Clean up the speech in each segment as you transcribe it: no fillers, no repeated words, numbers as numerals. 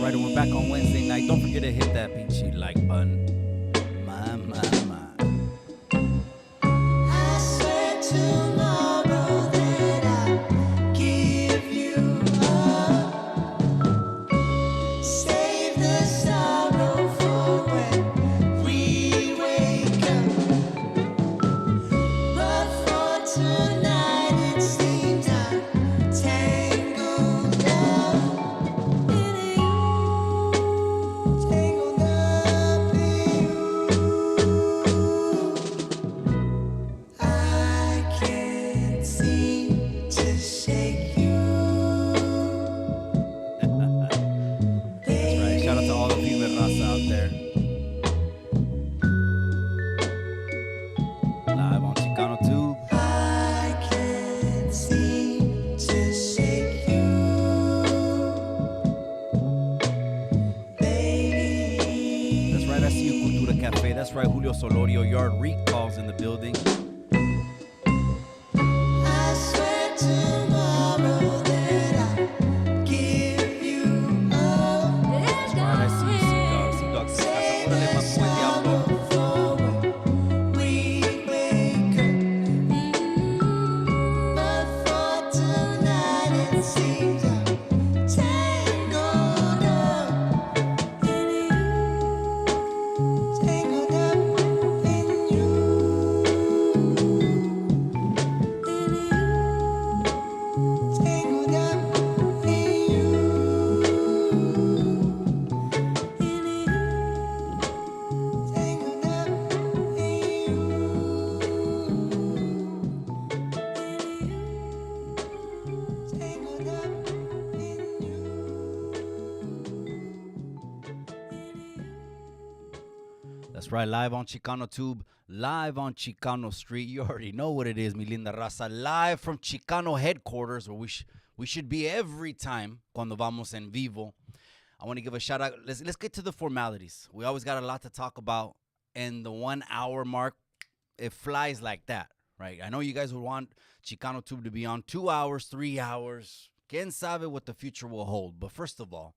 right, and we're back on Wednesday night. Don't forget to hit that pinchy like button. My. I swear tomorrow that I'll give you up. Save the sorrow for when we wake up. But for tonight it seems I'm tangled up in you. Tangled up in you. I can't seem to shake you. That's right. Shout out to all the female raza out there. Live on Chicano Tube. I can't seem to shake you, baby. That's right. I see you, Cultura Cafe. That's right. Julio Solorio Yard Recalls in the building. I swear tomorrow that I'll give you up. That's right. I see you, Sea-Dog. Sea-Dog, se casa. Órale, más buen diablo. For when we wake up. But for tonight it seems I'm tangled up in you. Tangled up in you. Tangled up in you. Tangled up in you. Tangled up in you. That's right, live on Chicano Tube, live on Chicano Street. You already know what it is, mi linda raza. Live from Chicano headquarters, where we should be every time cuando vamos en vivo. I want to give a shout out. Let's get to the formalities. We always got a lot to talk about, and the 1 hour mark, it flies like that, right? I know you guys would want Chicano Tube to be on 2 hours, 3 hours. Quién sabe what the future will hold. But first of all,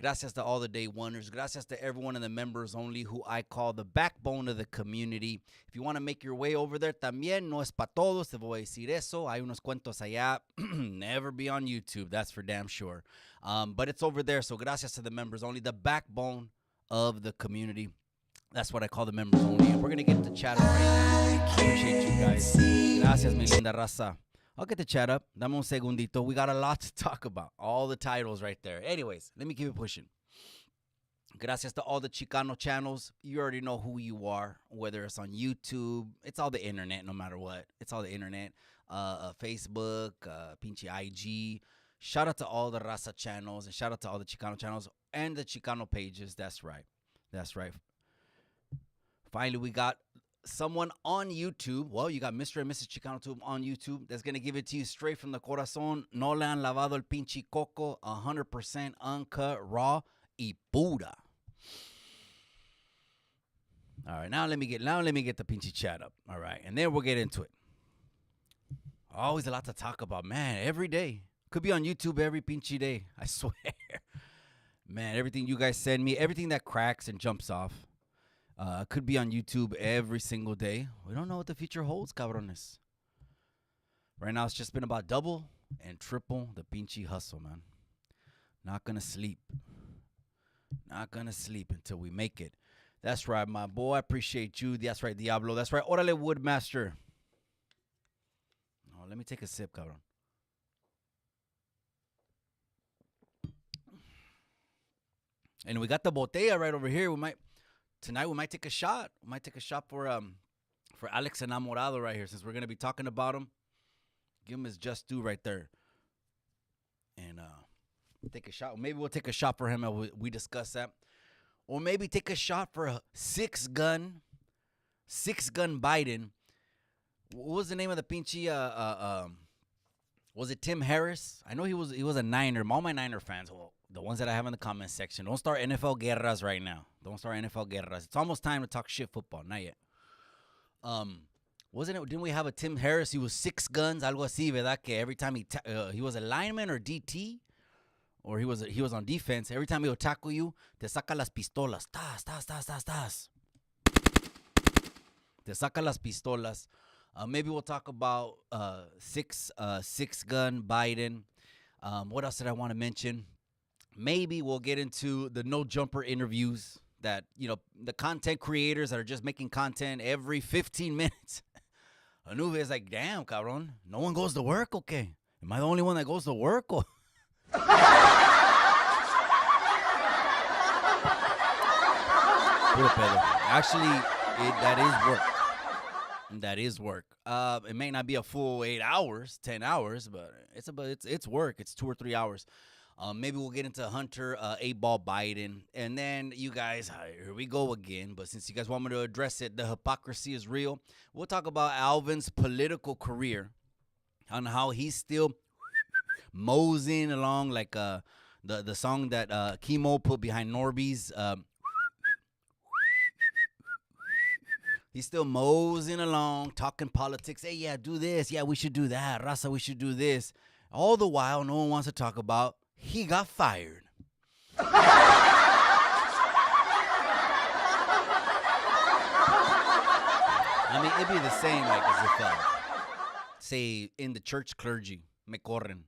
gracias to all the day oneers. Gracias to everyone in the members only, who I call the backbone of the community. If you want to make your way over there también, no es pa' todos, te voy a decir eso. Hay unos cuentos allá. Never be on YouTube, that's for damn sure. But it's over there, so gracias to the members only, the backbone of the community. That's what I call the members only. And we're going to get to chat right now. I appreciate you guys. Gracias, mi linda raza. I'll get the chat up. Dame un segundito. We got a lot to talk about. All the titles right there. Anyways, let me keep it pushing. Gracias to all the Chicano channels. You already know who you are, whether it's on YouTube. It's all the internet, no matter what. It's all the internet. Facebook, pinche IG. Shout out to all the Raza channels, and shout out to all the Chicano channels and the Chicano pages. That's right. That's right. Finally, we got someone on YouTube. Well, you got Mr. and Mrs. Chicano Tube on YouTube that's going to give it to you straight from the corazón. No le han lavado el pinche coco. 100% uncut, raw y pura. All right, now let me get the pinche chat up. All right, and then we'll get into it. Always a lot to talk about, man. Every day. Could be on YouTube every pinche day. I swear. Man, everything you guys send me, everything that cracks and jumps off, could be on YouTube every single day. We don't know what the future holds, cabrones. Right now, it's just been about double and triple the pinche hustle, man. Not gonna sleep. Not gonna sleep until we make it. That's right, my boy. I appreciate you. That's right, Diablo. That's right. Órale, Woodmaster. Oh, let me take a sip, cabron. And we got the botella right over here. Tonight we might take a shot. We might take a shot for Alex Enamorado right here, since we're gonna be talking about him. Give him his just due right there. And take a shot. Maybe we'll take a shot for him and we discuss that. Or maybe take a shot for a six gun Biden. What was the name of the pinche was it Tim Harris? I know he was a Niner. All my Niner fans, well, the ones that I have in the comment section, don't start NFL guerras right now. Don't start NFL guerras. It's almost time to talk shit football. Not yet. Wasn't it? Didn't we have a Tim Harris? He was six guns, algo así, ¿verdad? Que every time he was a lineman or DT or he was on defense. Every time he would tackle you, te saca las pistolas. Tas, tas, tas, tas, tas. Te saca las pistolas. Maybe we'll talk about six gun Biden. What else did I want to mention? Maybe we'll get into the no jumper interviews that, the content creators that are just making content every 15 minutes. Anuve is like, damn, cabrón, no one goes to work, okay? Am I the only one that goes to work? Or? Puro pedo. Actually, that is work. That is work. It may not be a full 8 hours, 10 hours, but it's work. It's 2 or 3 hours. Maybe we'll get into Hunter, 8-ball Biden. And then you guys, here we go again. But since you guys want me to address it, the hypocrisy is real. We'll talk about Alvin's political career, on how he's still moseying along like the song that Chemo put behind Norby's. He's still moseying along, talking politics. Hey, yeah, do this. Yeah, we should do that. Raza, we should do this. All the while, no one wants to talk about he got fired. I mean, it'd be the same, like, as if, say, in the church clergy, me corren.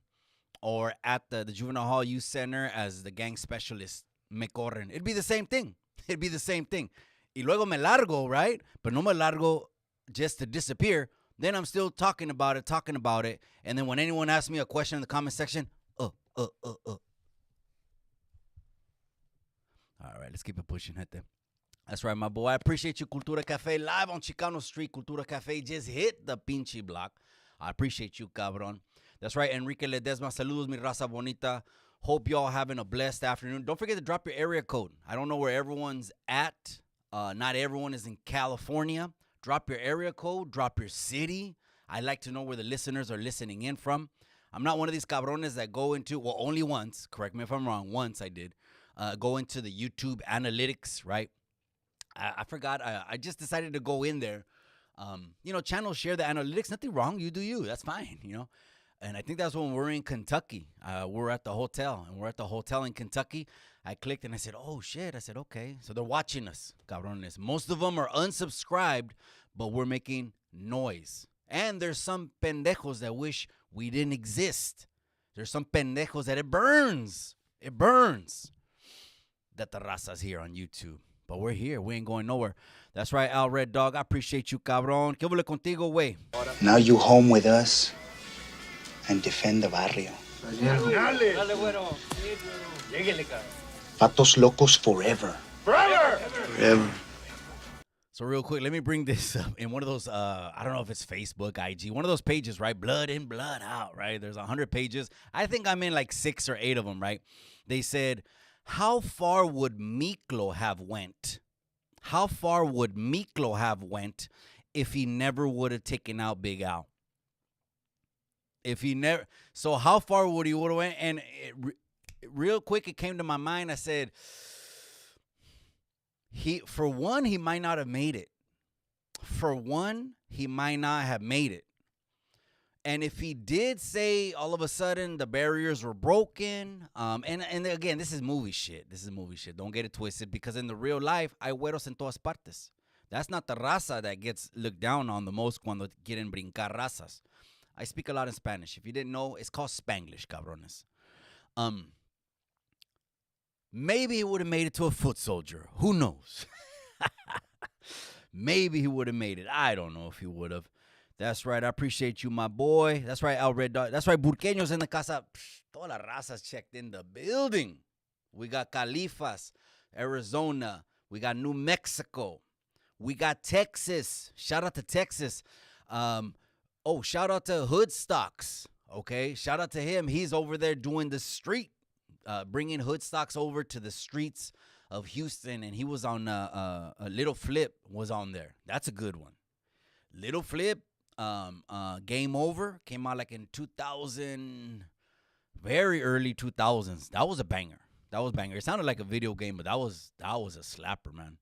Or at the juvenile hall youth center as the gang specialist, me corren. It'd be the same thing. It'd be the same thing. Y luego me largo, right? But no me largo just to disappear. Then I'm still talking about it. And then when anyone asks me a question in the comment section, All right, let's keep it pushing, gente. That's right, my boy. I appreciate you, Cultura Cafe, live on Chicano Street. Cultura Cafe just hit the pinche block. I appreciate you, cabrón. That's right, Enrique Ledesma. Saludos, mi raza bonita. Hope y'all having a blessed afternoon. Don't forget to drop your area code. I don't know where everyone's at. Not everyone is in California. Drop your area code. Drop your city. I like to know where the listeners are listening in from. I'm not one of these cabrones that go into, well, only once, correct me if I'm wrong, once I did, go into the YouTube analytics, right? I forgot. I just decided to go in there. Channels share the analytics. Nothing wrong. You do you. That's fine, And I think that's when we're in Kentucky. We're at the hotel, and we're at the hotel in Kentucky. I clicked, and I said, oh, shit. I said, okay. So they're watching us, cabrones. Most of them are unsubscribed, but we're making noise. And there's some pendejos that wish we didn't exist. There's some pendejos that it burns. It burns that the raza's here on YouTube. But we're here. We ain't going nowhere. That's right, Al Red Dog. I appreciate you, cabrón. ¿Qué huele contigo, güey? Now you home with us and defend the barrio. Dale, güero. Lléguele, cabrón. Patos locos forever. Forever. So real quick, let me bring this up in one of those, I don't know if it's Facebook, IG, one of those pages, right? Blood in, blood out, right? There's 100 pages. I think I'm in like 6 or 8 of them, right? They said, how far would Miklo have went? How far would Miklo have went if he never would have taken out Big Al? So how far would he would have went? And real quick, it came to my mind. I said, for one, he might not have made it. And if he did say all of a sudden the barriers were broken, and again, this is movie shit. Don't get it twisted, because in the real life, hay güeros en todas partes. That's not the raza that gets looked down on the most cuando quieren brincar razas. I speak a lot in Spanish. If you didn't know, it's called Spanglish, cabrones. Maybe he would have made it to a foot soldier. Who knows? Maybe he would have made it. I don't know if he would have. That's right. I appreciate you, my boy. That's right, Al Red Dog. That's right, Burqueños in the casa. Todas las razas checked in the building. We got Califas, Arizona. We got New Mexico. We got Texas. Shout out to Texas. Shout out to Hood Stocks. Okay, shout out to him. He's over there doing the street, bringing Hood Stocks over to the streets of Houston, and he was on a Little Flip was on there. That's a good one. Little Flip, Game Over came out like in 2000, very early 2000s. That was a banger. It sounded like a video game, but that was a slapper, man.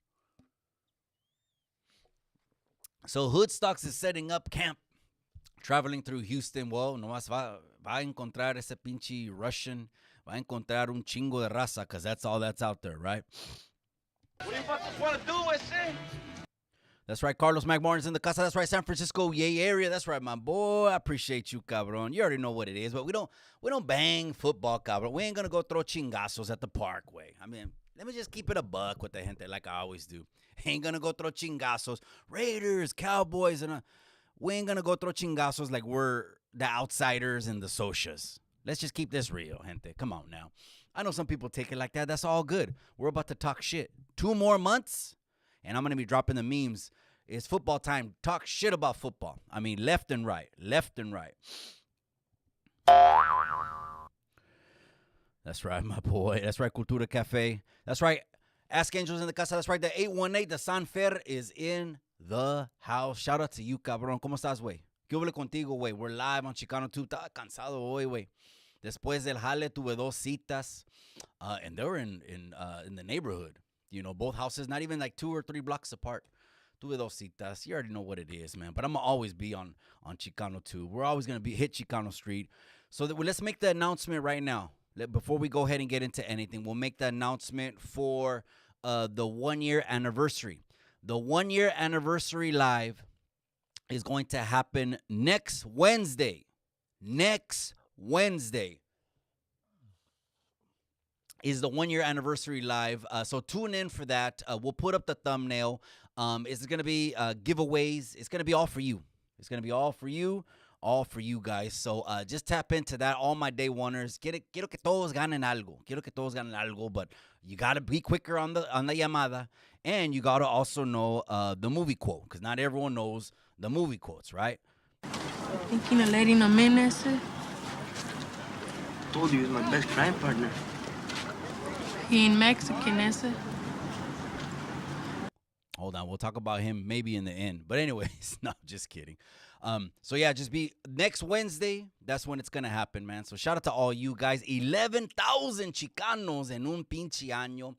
So Hood Stocks is setting up camp traveling through Houston, well, nomás va a encontrar ese pinche Russian, va a encontrar un chingo de raza, because that's all that's out there, right? What are you want to do, ese? That's right, Carlos McMartin's in the casa. That's right, San Francisco, yay area. That's right, my boy. I appreciate you, cabron. You already know what it is, but we don't bang football, cabron. We ain't gonna go throw chingazos at the Parkway. I mean, let me just keep it a buck with the gente like I always do. Ain't gonna go throw chingazos. Raiders, Cowboys, and we ain't gonna go throw chingazos like we're the outsiders and the socias. Let's just keep this real, gente. Come on now. I know some people take it like that. That's all good. We're about to talk shit. 2 more months. And I'm going to be dropping the memes. It's football time. Talk shit about football. I mean, left and right. Left and right. That's right, my boy. That's right, Cultura Cafe. That's right, Ask Angels in the casa. That's right, the 818, the Sanfer is in the house. Shout out to you, cabrón. ¿Cómo estás, güey? ¿Qué hubo contigo, güey? We're live on Chicano 2. Estaba cansado hoy, güey. Después del jale tuve 2 citas. And they were in the neighborhood. You know, both houses, not even like 2 or 3 blocks apart. Tuve 2 citas. You already know what it is, man. But I'm going to always be on Chicano 2. We're always going to hit Chicano Street. So let's make the announcement right now. Before we go ahead and get into anything, we'll make the announcement for the 1-year anniversary. The 1-year anniversary live is going to happen next Wednesday. Next Wednesday is the 1-year anniversary live. So tune in for that. We'll put up the thumbnail. It's going to be giveaways. It's going to be all for you. It's going to be all for you guys. So just tap into that. All my day oneers. Quiero que todos ganen algo. But you got to be quicker on the llamada. And you got to also know the movie quote. Because not everyone knows the movie quotes, right? Thinking of letting him in, ese? Told you he was my best crime partner. He ain't Mexican, ese? Hold on, we'll talk about him maybe in the end. But anyways, no, just kidding. So yeah, just be next Wednesday. That's when it's gonna happen, man. So shout out to all you guys. 11,000 Chicanos en un pinche año.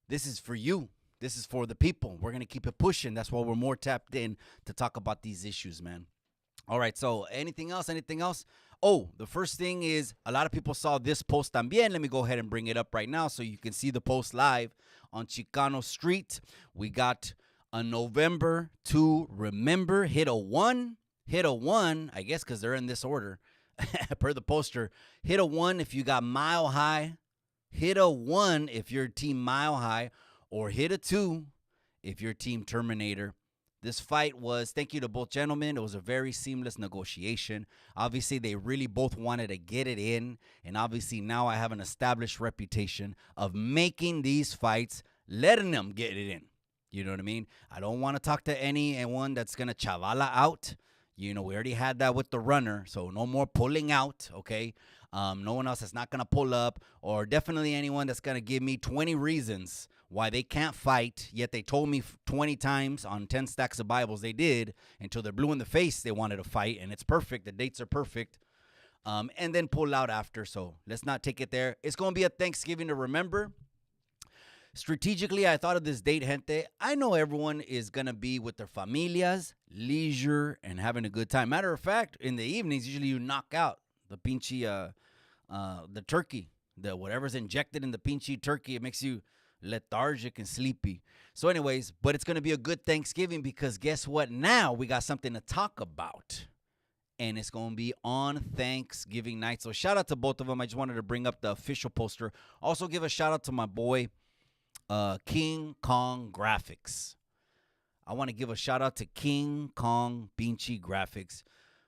This is for you. This is for the people. We're gonna keep it pushing. That's why we're more tapped in to talk about these issues, man. All right, so anything else? Oh, the first thing is a lot of people saw this post también. Let me go ahead and bring it up right now so you can see the post live on Chicano Street. We got a November to remember. Hit a 1, I guess because they're in this order per the poster. Hit a 1 if you got Mile High. Hit a 1 if you're team Mile High. Or hit a 2 if you're team Terminator. This fight was, thank you to both gentlemen. It was a very seamless negotiation. Obviously, they really both wanted to get it in. And obviously, now I have an established reputation of making these fights, letting them get it in. You know what I mean? I don't want to talk to anyone that's going to chavala out. You know, we already had that with the runner. So no more pulling out, okay? No one else that's not going to pull up. Or definitely anyone that's going to give me 20 reasons why they can't fight, yet they told me 20 times on 10 stacks of Bibles they did until they're blue in the face they wanted to fight, and it's perfect. The dates are perfect. And then pull out after, so let's not take it there. It's going to be a Thanksgiving to remember. Strategically, I thought of this date, gente. I know everyone is going to be with their familias, leisure, and having a good time. Matter of fact, in the evenings, usually you knock out the pinche, the turkey, the whatever's injected in the pinche turkey. It makes you lethargic and sleepy. So anyways, but it's going to be a good Thanksgiving because guess what? Now we got something to talk about. And it's going to be on Thanksgiving night. So shout out to both of them. I just wanted to bring up the official poster. Also give a shout out to my boy, King Kong Graphics. I want to give a shout out to King Kong Pinchi Graphics.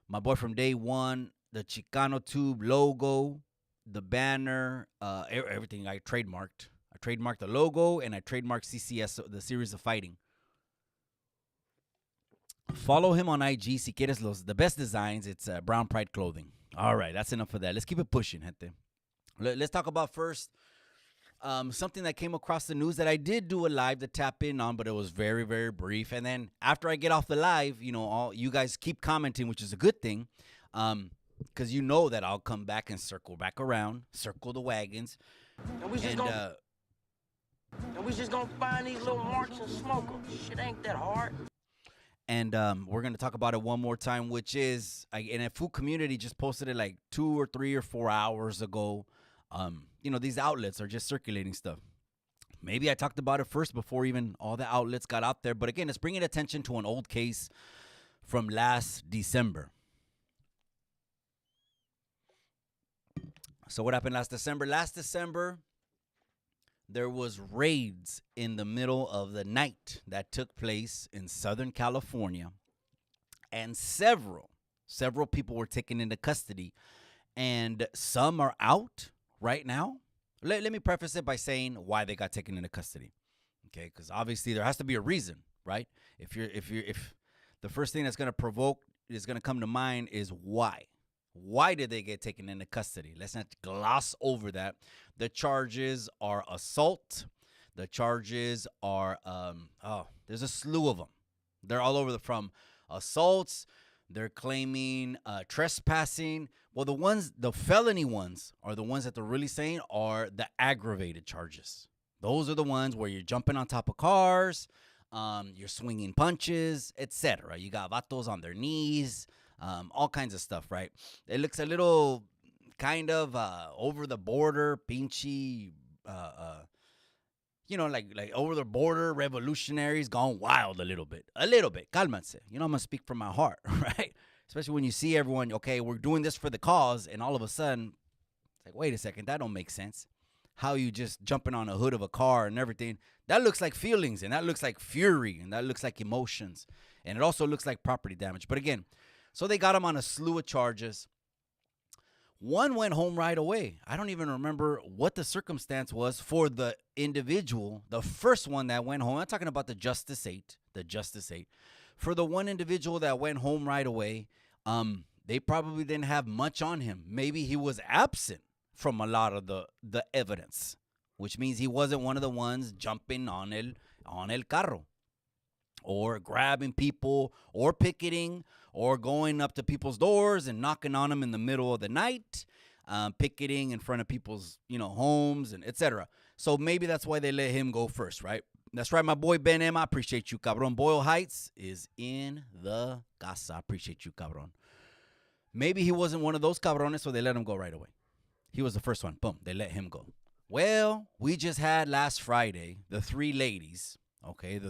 My boy from day one, the Chicano Tube logo, the banner, everything I trademarked. I trademarked the logo, and I trademarked CCS, the series of fighting. Follow him on IG, si quieres the best designs. It's Brown Pride Clothing. All right, that's enough of that. Let's keep it pushing, gente. Let's talk about first something that came across the news that I did do a live to tap in on, but it was very, very brief. And then after I get off the live, you know, all you guys keep commenting, which is a good thing, because you know that I'll come back and circle back around, circle the wagons. And we just gonna find these little marks and smoke them. Shit ain't that hard. And we're going to talk about it one more time, which is, and a food community just posted it like 2 or 3 or 4 hours ago. These outlets are just circulating stuff. Maybe I talked about it first before even all the outlets got out there. But again, it's bringing attention to an old case from last December. So what happened last December? Last December, there was raids in the middle of the night that took place in Southern California. And several people were taken into custody. And some are out right now. Let me preface it by saying why they got taken into custody. Okay, because obviously there has to be a reason, right? If the first thing that's going to come to mind is why. Why did they get taken into custody? Let's not gloss over that. The charges are assault. The charges are there's a slew of them. They're all over from assaults. They're claiming trespassing. Well, the felony ones are the ones that they're really saying are the aggravated charges. Those are the ones where you're jumping on top of cars, you're swinging punches, etc. You got vatos on their knees, all kinds of stuff, right? It looks a little kind of over the border, pinchy, like over the border revolutionaries gone wild a little bit. Cálmense. I'm going to speak from my heart, right? Especially when you see everyone, okay, we're doing this for the cause, and all of a sudden, it's like, wait a second, that don't make sense. How you just jumping on a hood of a car and everything, that looks like feelings, and that looks like fury, and that looks like emotions, and it also looks like property damage. But again, so they got him on a slew of charges. One went home right away. I don't even remember what the circumstance was for the individual, the first one that went home. I'm talking about the Justice 8. For the one individual that went home right away, they probably didn't have much on him. Maybe he was absent from a lot of the evidence, which means he wasn't one of the ones jumping on el carro or grabbing people or picketing or going up to people's doors and knocking on them in the middle of the night, picketing in front of people's, homes and etc. So maybe that's why they let him go first, right? That's right, my boy Ben M. I appreciate you, cabron. Boyle Heights is in the casa. I appreciate you, cabron. Maybe he wasn't one of those cabrones, so they let him go right away. He was the first one. Boom, they let him go. Well, we just had last Friday the 3 ladies, okay,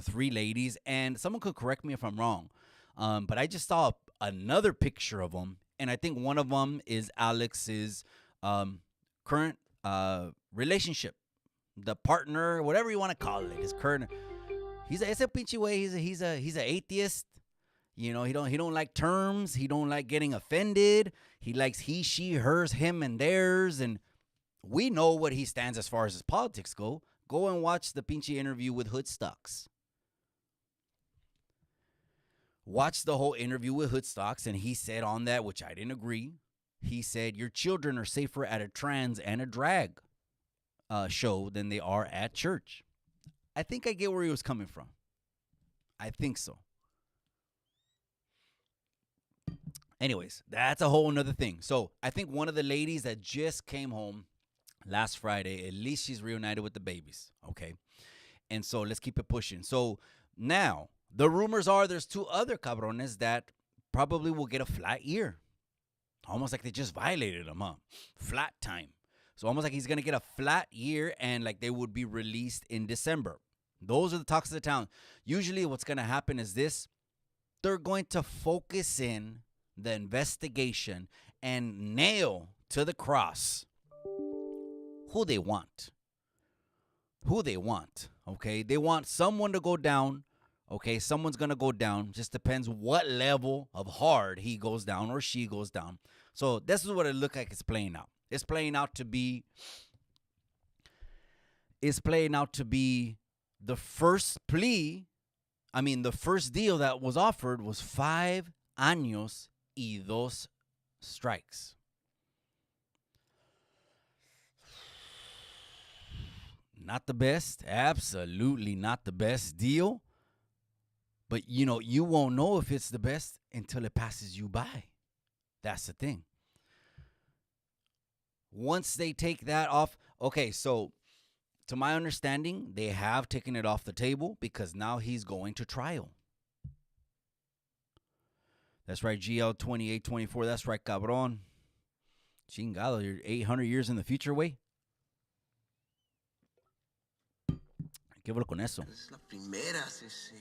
and someone could correct me if I'm wrong, but I just saw another picture of them, and I think one of them is Alex's current relationship. The partner, whatever you want to call it, his current. It's a pinchy way. He's an atheist. He don't like terms. He don't like getting offended. He likes he, she, hers, him, and theirs. And we know what he stands as far as his politics go. Go and watch the pinchy interview with Hoodstocks. Watch the whole interview with Hoodstocks, and he said on that, which I didn't agree. He said your children are safer at a trans and a drag show than they are at church. I think I get where he was coming from. I think so. Anyways, that's a whole nother thing. So I think one of the ladies that just came home last Friday, at least she's reunited with the babies. Okay. And so let's keep it pushing. So now the rumors are there's 2 other cabrones that probably will get a flat year. Almost like they just violated them, huh? Flat time. So almost like he's going to get a flat year and like they would be released in December. Those are the talks of the town. Usually what's going to happen is this. They're going to focus in the investigation and nail to the cross who they want. Okay? They want someone to go down. Okay? Someone's going to go down. Just depends what level of hard he goes down or she goes down. So this is what it looks like it's playing out. It's playing out to be the first plea. I mean, the first deal that was offered was 5 años y 2 strikes. Not the best. Absolutely not the best deal. But, you won't know if it's the best until it passes you by. That's the thing. Once they take that off, okay, so to my understanding, they have taken it off the table because now he's going to trial. That's right, GL 2824. That's right, cabrón. Chingado, you're 800 years in the future, way. ¿Qué vuelo con eso? Es la primera, sí, sí.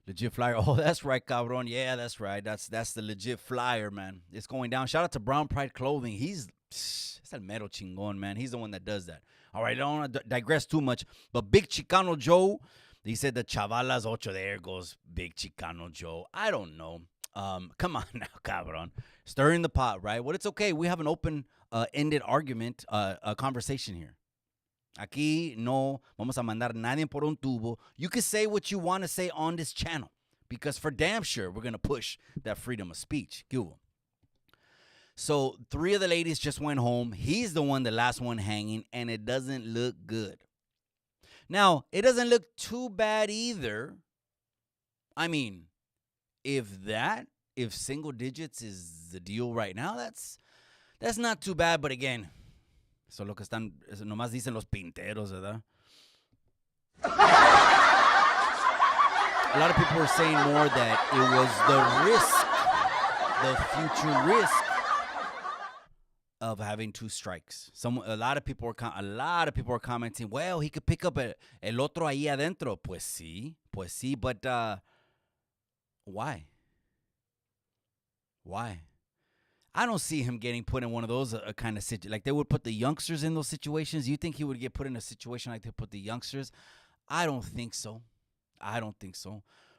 Legit flyer. Oh, that's right, cabrón. Yeah, that's right. That's the legit flyer, man. It's going down. Shout out to Brown Pride Clothing. It's el mero chingón, man. He's the one that does that. All right, I don't want to digress too much, but Big Chicano Joe, he said the chavalas ocho. There goes Big Chicano Joe. I don't know. Come on now, cabrón. Stirring the pot, right? Well, it's okay. We have an open-ended argument, a conversation here. Aquí no vamos a mandar nadie por un tubo. You can say what you want to say on this channel because for damn sure we're going to push that freedom of speech. ¿Qué hubo? So 3 of the ladies just went home. He's the last one hanging, and it doesn't look good. Now, it doesn't look too bad either. I mean, if single digits is the deal right now, that's not too bad. But again, eso lo que están, eso nomás dicen los pinteros, ¿verdad? A lot of people were saying more that it was the future risk of having 2 strikes. A lot of people were commenting, well, he could pick up el otro ahí adentro. Pues sí, but why? Why? I don't see him getting put in one of those kind of situations. Like they would put the youngsters in those situations. You think he would get put in a situation like they put the youngsters? I don't think so.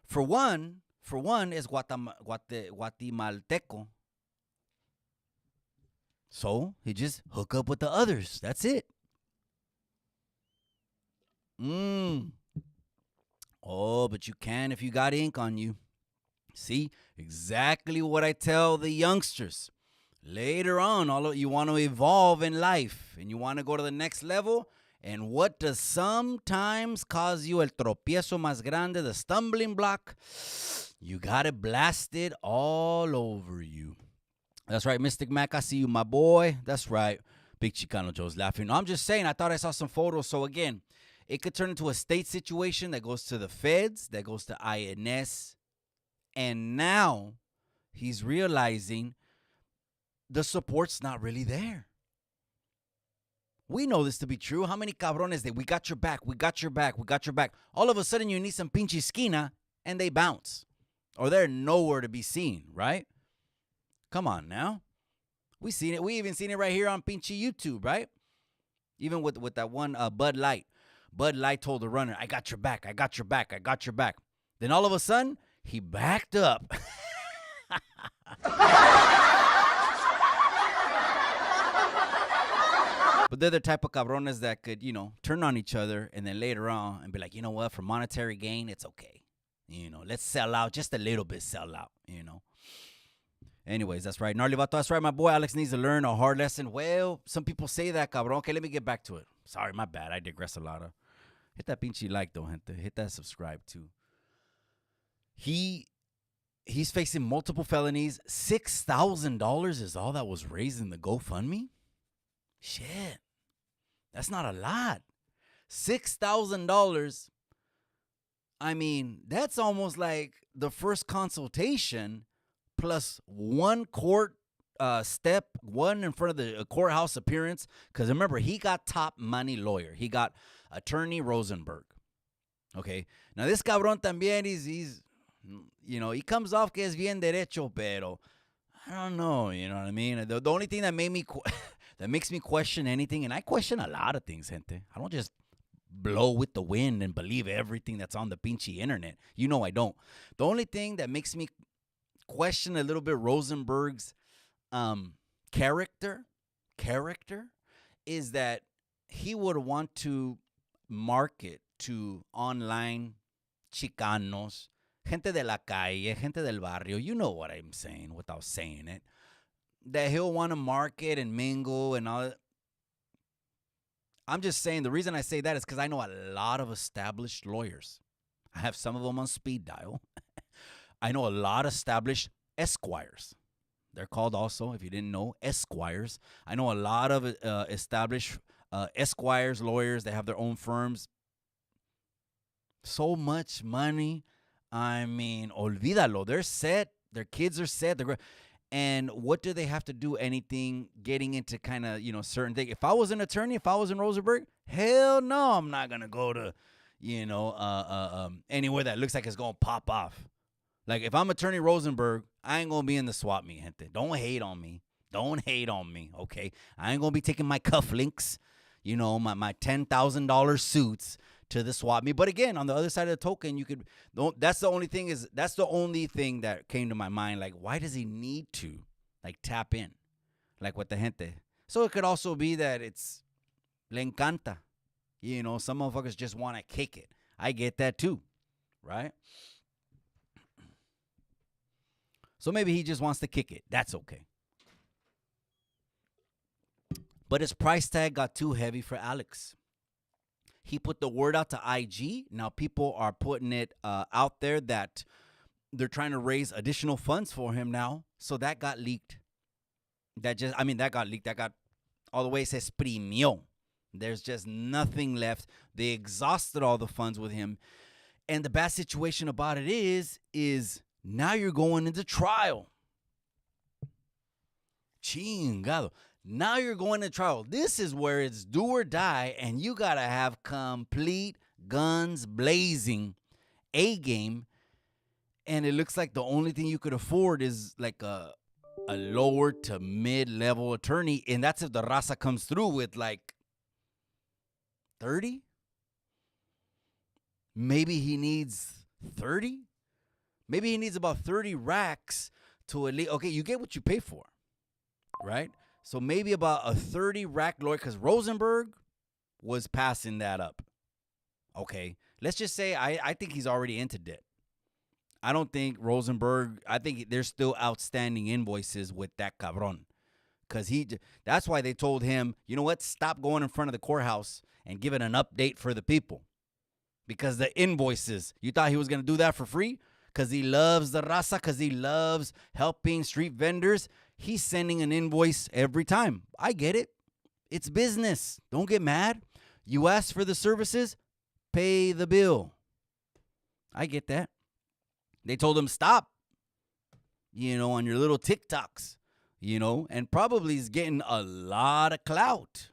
For one is Guatemalteco. So he just hook up with the others. That's it. Oh, but you can if you got ink on you. See, exactly what I tell the youngsters. Later on, you want to evolve in life and you want to go to the next level. And what does sometimes cause you el tropiezo más grande, the stumbling block? You got it blasted all over you. That's right, Mystic Mac, I see you, my boy. That's right. Big Chicano Joe's laughing. No, I'm just saying, I thought I saw some photos. So again, it could turn into a state situation that goes to the feds, that goes to INS. And now he's realizing the support's not really there. We know this to be true. How many cabrones we got your back, we got your back. All of a sudden you need some pinche esquina and they bounce. Or they're nowhere to be seen, right? Come on now. We seen it. We even seen it right here on pinche YouTube, right? Even with that one Bud Light. Bud Light told the runner, I got your back. Then all of a sudden, he backed up. But they're the type of cabrones that could, turn on each other and then later on and be like, you know what, for monetary gain, it's okay. Let's sell out, just a little bit sell out, Anyways, that's right. Gnarly Vato, that's right. My boy Alex needs to learn a hard lesson. Well, some people say that, cabrón. Okay, let me get back to it. Sorry, my bad. I digress a lot. Hit that pinche like, though, gente. Hit that subscribe, too. He's facing multiple felonies. $6,000 is all that was raised in the GoFundMe? Shit. That's not a lot. $6,000. I mean, that's almost like the first consultation plus one court step, one in front of the courthouse appearance. Because remember, he got top money lawyer. He got attorney Rosenberg. Okay. Now, this cabrón también, he's he comes off que es bien derecho, pero I don't know, you know what I mean? The only thing that that makes me question anything, and I question a lot of things, gente. I don't just blow with the wind and believe everything that's on the pinchy internet. You know I don't. The only thing that makes me question a little bit Rosenberg's character is that he would want to market to online Chicanos, gente de la calle, gente del barrio. You know what I'm saying without saying it. That he'll want to market and mingle and all that. I'm just saying the reason I say that is because I know a lot of established lawyers. I have some of them on speed dial. I know a lot of established esquires. They're called also, if you didn't know, esquires. I know a lot of established esquires, lawyers. They have their own firms. So much money. I mean, olvídalo. They're set Their kids are set. And what do they have to do? Anything getting into kind of, certain thing. If I was an attorney, if I was in Rosenberg, hell no, I'm not going to go to, anywhere that looks like it's going to pop off. Like, if I'm Attorney Rosenberg, I ain't going to be in the swap meet, gente. Don't hate on me. Don't hate on me, okay? I ain't going to be taking my cufflinks, my $10,000 suits to the swap meet. But again, on the other side of the token, that's the only thing that came to my mind. Like, why does he need to, tap in, with the gente? So it could also be that it's le encanta. Some motherfuckers just want to kick it. I get that too, right? So maybe he just wants to kick it. That's okay. But his price tag got too heavy for Alex. He put the word out to IG. Now people are putting it out there that they're trying to raise additional funds for him now. So that got leaked. That got leaked. That got all the way se exprimió. There's just nothing left. They exhausted all the funds with him. And the bad situation about it is now you're going into trial. Chingado. Now you're going to trial. This is where it's do or die, and you got to have complete guns blazing A game. And it looks like the only thing you could afford is like a lower to mid-level attorney. And that's if the raza comes through with 30. Maybe he needs 30. Maybe he needs about 30 racks to at least, okay, you get what you pay for, right? So maybe about a 30 rack lawyer, because Rosenberg was passing that up. Okay, let's just say I think he's already into debt. I don't think Rosenberg, I think there's still outstanding invoices with that cabron. Because that's why they told him, you know what, stop going in front of the courthouse and giving an update for the people. Because the invoices, you thought he was going to do that for free? Because he loves the raza, because he loves helping street vendors. He's sending an invoice every time. I get it. It's business. Don't get mad. You ask for the services, pay the bill. I get that. They told him stop, on your little TikToks, and probably he's getting a lot of clout.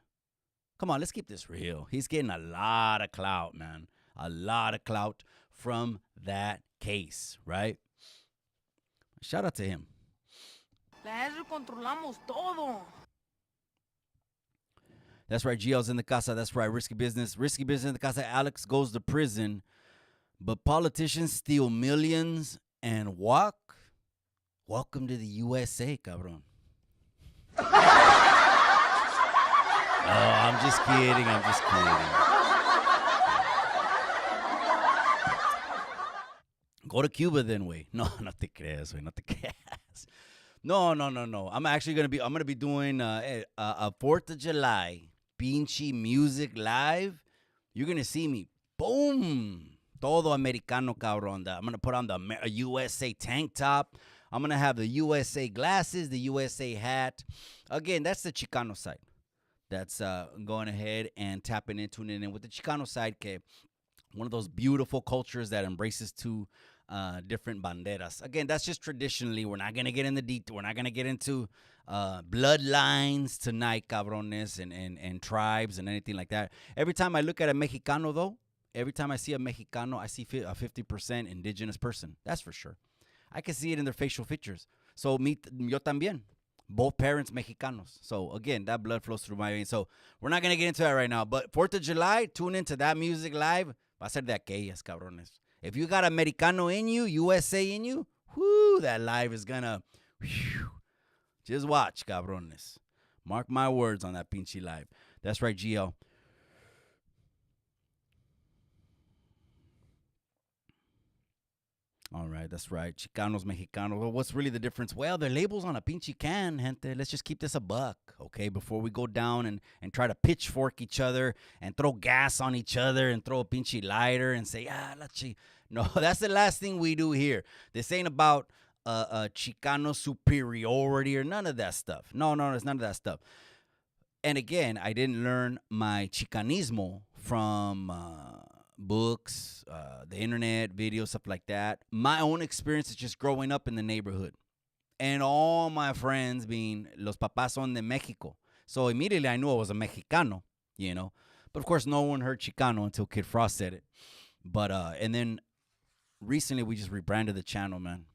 Come on, let's keep this real. He's getting a lot of clout, man. A lot of clout from that case, right? Shout out to him. Controlamos todo. That's right, GL's in the casa. That's right, risky business. Risky business in the casa. Alex goes to prison, but politicians steal millions and walk. Welcome to the USA, cabrón. Oh, I'm just kidding. Go to Cuba then, way. No, no te creas, way. No te creas. No. I'm gonna be doing a 4th of July pinche music live. You're gonna see me. Boom. Todo americano, cabrón. I'm gonna put on the USA tank top. I'm gonna have the USA glasses, the USA hat. Again, that's the Chicano side. That's going ahead and tuning in with the Chicano side. Okay, one of those beautiful cultures that embraces two different banderas. Again, that's just traditionally. We're not gonna get into detail. We're not gonna get into bloodlines tonight, cabrones, and tribes and anything like that. Every time I look at a Mexicano, though, every time I see a Mexicano, I see a 50% indigenous person. That's for sure. I can see it in their facial features. So yo también. Both parents Mexicanos. So again, that blood flows through my veins. So we're not gonna get into that right now. But 4th of July, tune into that music live. Va a ser de aquellas, cabrones. If you got Americano in you, USA in you, whoo, that live is gonna, whew, just watch, cabrones. Mark my words on that pinche live. That's right, GL. All right, that's right. Chicanos, Mexicanos. Well, what's really the difference? Well, they're labels on a pinche can, gente. Let's just keep this a buck, okay? Before we go down and try to pitchfork each other and throw gas on each other and throw a pinche lighter and say, no, that's the last thing we do here. This ain't about Chicano superiority or none of that stuff. No, it's none of that stuff. And again, I didn't learn my Chicanismo from books, the internet, videos, stuff like that. My own experience is just growing up in the neighborhood. And all my friends being, los papás son de Mexico. So immediately I knew I was a Mexicano, you know. But of course, no one heard Chicano until Kid Frost said it. But, and then recently we just rebranded the channel, man.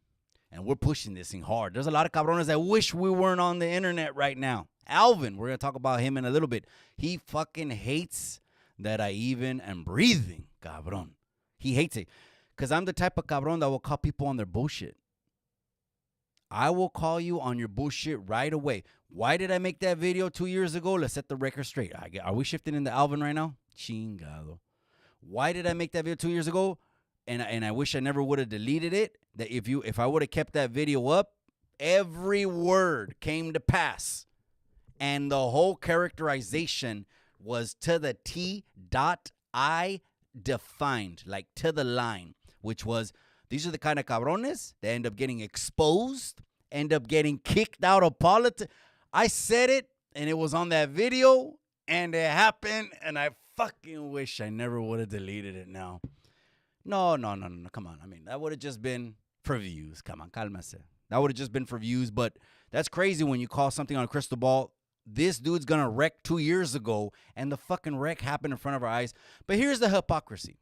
And we're pushing this thing hard. There's a lot of cabrones that wish we weren't on the internet right now. Alvin, we're going to talk about him in a little bit. He fucking hates that I even am breathing, cabron. He hates it. Because I'm the type of cabron that will call people on their bullshit. I will call you on your bullshit right away. Why did I make that video 2 years ago? Let's set the record straight. Are we shifting into Alvin right now? Chingado. Why did I make that video 2 years ago? And I wish I never would have deleted it. That if I would have kept that video up, every word came to pass. And the whole characterization was to the T dot I defined, like to the line, which was, these are the kind of cabrones that end up getting exposed, end up getting kicked out of politics. I said it, and it was on that video, and it happened, and I fucking wish I never would have deleted it now. No. Come on. I mean, that would have just been for views. Come on, cálmese. That would have just been for views, but that's crazy when you call something on a crystal ball. This dude's going to wreck 2 years ago, and the fucking wreck happened in front of our eyes. But here's the hypocrisy.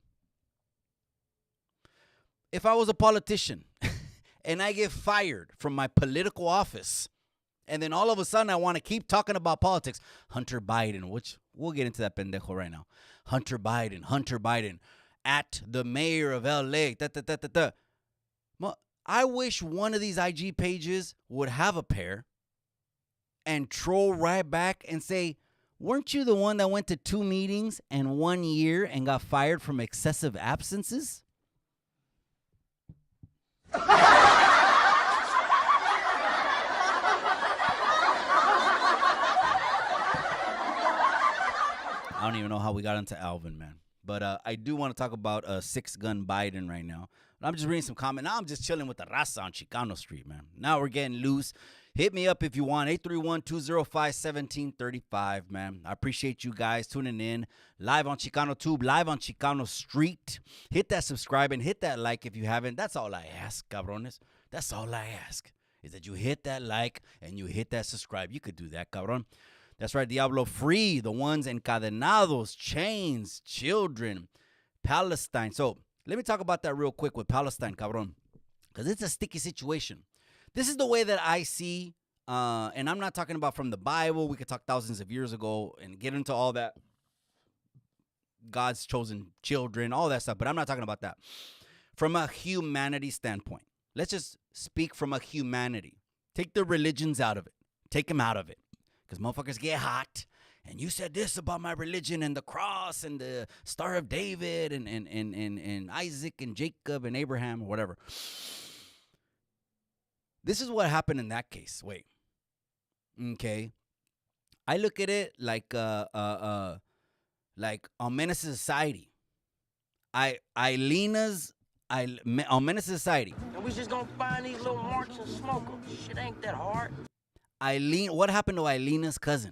If I was a politician and I get fired from my political office, and then all of a sudden I want to keep talking about politics, Hunter Biden, which we'll get into that pendejo right now. Hunter Biden, at the mayor of LA, I wish one of these IG pages would have a pair and troll right back and say, weren't you the one that went to 2 meetings in 1 year and got fired from excessive absences? I don't even know how we got into Alvin, man. But I do want to talk about 6-gun Biden right now. I'm just reading some comments. Now I'm just chilling with the raza on Chicano Street, man. Now we're getting loose. Hit me up if you want. 831-205-1735, man. I appreciate you guys tuning in. Live on Chicano Tube, live on Chicano Street. Hit that subscribe and hit that like if you haven't. That's all I ask, cabrones. That's all I ask, is that you hit that like and you hit that subscribe. You could do that, cabron. That's right, Diablo Free, the ones encadenados, chains, children, Palestine. So let me talk about that real quick with Palestine, cabron, because it's a sticky situation. This is the way that I see, and I'm not talking about from the Bible. We could talk thousands of years ago and get into all that, God's chosen children, all that stuff, but I'm not talking about that. From a humanity standpoint, let's just speak from a humanity. Take the religions out of it. Take them out of it. Because motherfuckers get hot. And you said this about my religion and the cross and the Star of David and Isaac and Jacob and Abraham or whatever. This is what happened in that case. Wait. Okay. I look at it like on Menace Society. On Menace Society. And we just gonna find these little marks and smoke them. Shit ain't that hard. What happened to Eilena's cousin?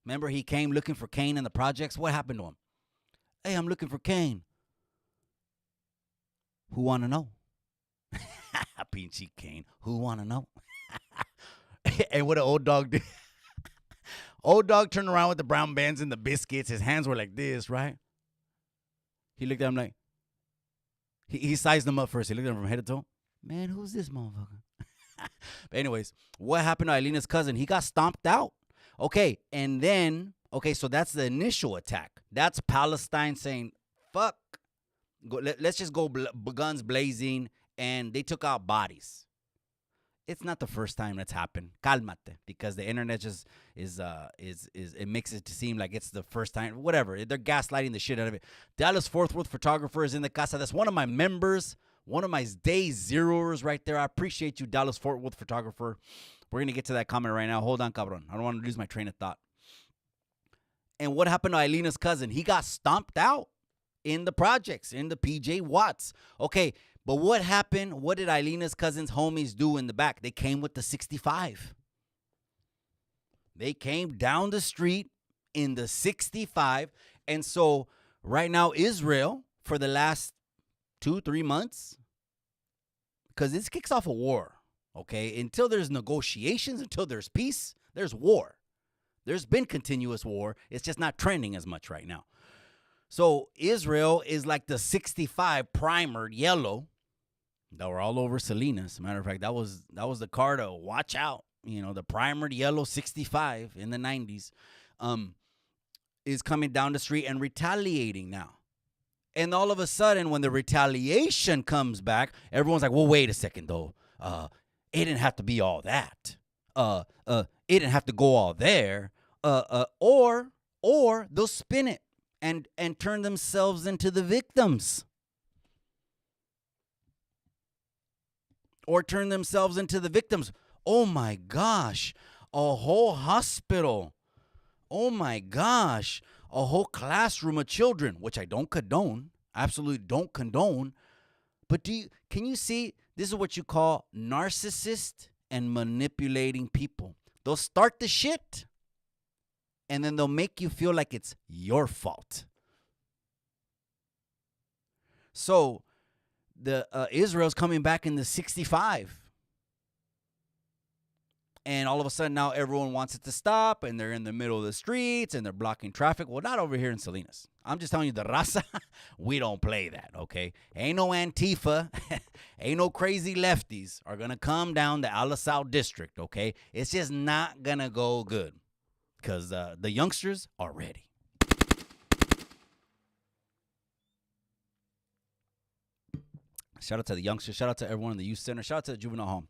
Remember he came looking for Kane in the projects? What happened to him? Hey, I'm looking for Kane. Who want to know? Pinchy Kane. Who want to know? And what an old dog did. Old dog turned around with the brown bands and the biscuits. His hands were like this, right? He looked at him like, he sized them up first. He looked at him from head to toe. Man, who's this motherfucker? But anyways, what happened to Eilena's cousin? He got stomped out. Okay, and then, so that's the initial attack. That's Palestine saying, fuck, let's just go guns blazing, and they took out bodies. It's not the first time that's happened. Cálmate, because the internet just is it makes it to seem like it's the first time. Whatever, they're gaslighting the shit out of it. Dallas Fort Worth photographer is in the casa. That's one of my members. One of my day zeroers right there. I appreciate you, Dallas Fort Worth photographer. We're going to get to that comment right now. Hold on, cabron. I don't want to lose my train of thought. And what happened to Eilena's cousin? He got stomped out in the projects, in the PJ Watts. Okay, but what happened? What did Eilena's cousin's homies do in the back? They came with the 65. They came down the street in the 65. And so right now, Israel, for the last 2-3 months, because this kicks off a war, okay? Until there's negotiations, until there's peace, there's war. There's been continuous war. It's just not trending as much right now. So Israel is like the 65 primered yellow that were all over Salinas. As a matter of fact, that was the car to watch out. You know, the primered yellow 65 in the 90s is coming down the street and retaliating now. And all of a sudden, when the retaliation comes back, everyone's like, well, wait a second, though. It didn't have to be all that. It didn't have to go all there. Or they'll spin it and turn themselves into the victims. Or turn themselves into the victims. Oh, my gosh. A whole hospital. Oh, my gosh. A whole classroom of children, which I don't condone. Absolutely don't condone. But can you see? This is what you call narcissist and manipulating people. They'll start the shit, and then they'll make you feel like it's your fault. So the Israel's coming back in the 65. And all of a sudden now everyone wants it to stop, and they're in the middle of the streets, and they're blocking traffic. Well, not over here in Salinas. I'm just telling you, the raza, we don't play that, okay? Ain't no Antifa, ain't no crazy lefties are going to come down the Alisal district, okay? It's just not going to go good because the youngsters are ready. Shout out to the youngsters. Shout out to everyone in the youth center. Shout out to the juvenile home.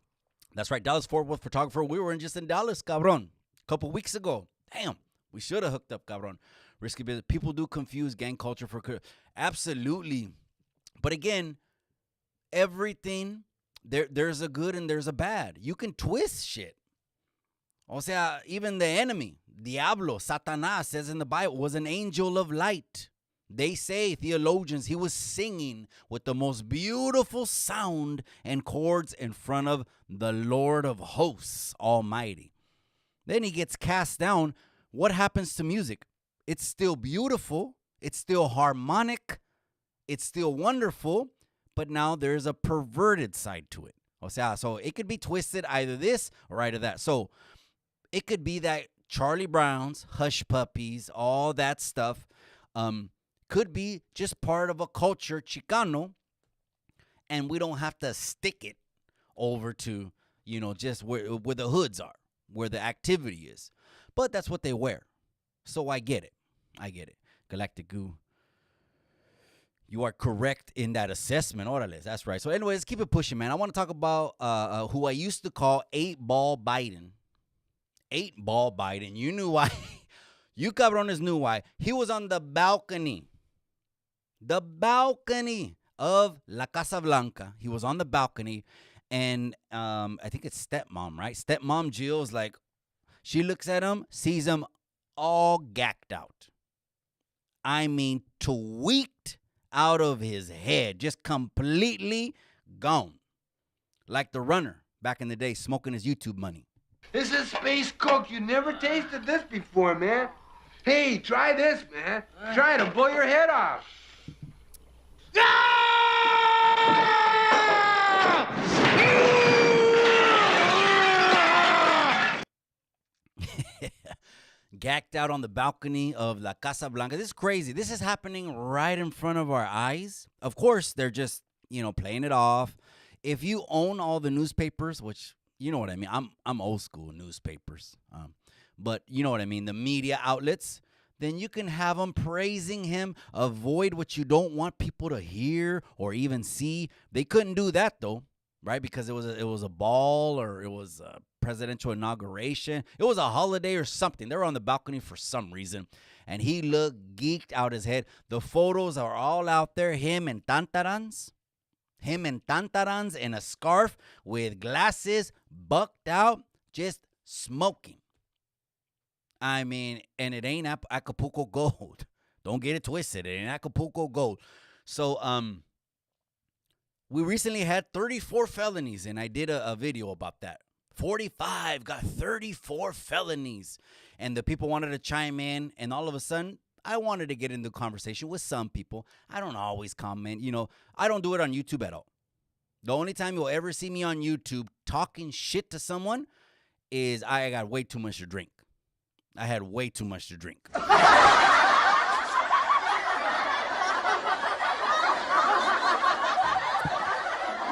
That's right, Dallas-Fort Worth photographer. We were just in Dallas, cabron, a couple weeks ago. Damn, we should have hooked up, cabron. Risky business. People do confuse gang culture for... Absolutely. But again, everything, there's a good and there's a bad. You can twist shit. O sea, even the enemy, Diablo, Satanás, says in the Bible, was an angel of light. They say, theologians, he was singing with the most beautiful sound and chords in front of the Lord of hosts, Almighty. Then he gets cast down. What happens to music? It's still beautiful. It's still harmonic. It's still wonderful. But now there's a perverted side to it. O sea, so it could be twisted either this or either that. So it could be that Charlie Brown's, Hush Puppies, all that stuff, could be just part of a culture, Chicano, and we don't have to stick it over to, just where the hoods are, where the activity is. But that's what they wear. So I get it. Galactic Goo. You are correct in that assessment. Orale, that's right. So anyways, let's keep it pushing, man. I want to talk about who I used to call 8-Ball Biden. 8-Ball Biden. You knew why. You cabrones knew why. He was on the balcony. The balcony of La Casa Blanca. He was on the balcony, and I think it's stepmom, right? Stepmom Jill's like, she looks at him, sees him all gacked out. I mean, tweaked out of his head, just completely gone. Like the runner back in the day, smoking his YouTube money. This is space coke. You never tasted this before, man. Hey, try this, man. Try it and blow your head off. Gacked out on the balcony of La Casa Blanca. This is crazy. This is happening right in front of our eyes. Of course, they're just, playing it off. If you own all the newspapers, which, you know what I mean. I'm old school newspapers. But you know what I mean. The media outlets. Then you can have them praising him. Avoid what you don't want people to hear or even see. They couldn't do that, though, right? Because it was a ball, or it was a presidential inauguration. It was a holiday or something. They were on the balcony for some reason, and he looked geeked out his head. The photos are all out there. Him in tantarans in a scarf with glasses, bucked out, just smoking. I mean, and it ain't Acapulco Gold. Don't get it twisted. It ain't Acapulco Gold. So, we recently had 34 felonies, and I did a video about that. 45 got 34 felonies. And the people wanted to chime in, and all of a sudden, I wanted to get into conversation with some people. I don't always comment. I don't do it on YouTube at all. The only time you'll ever see me on YouTube talking shit to someone is I got way too much to drink. I had way too much to drink.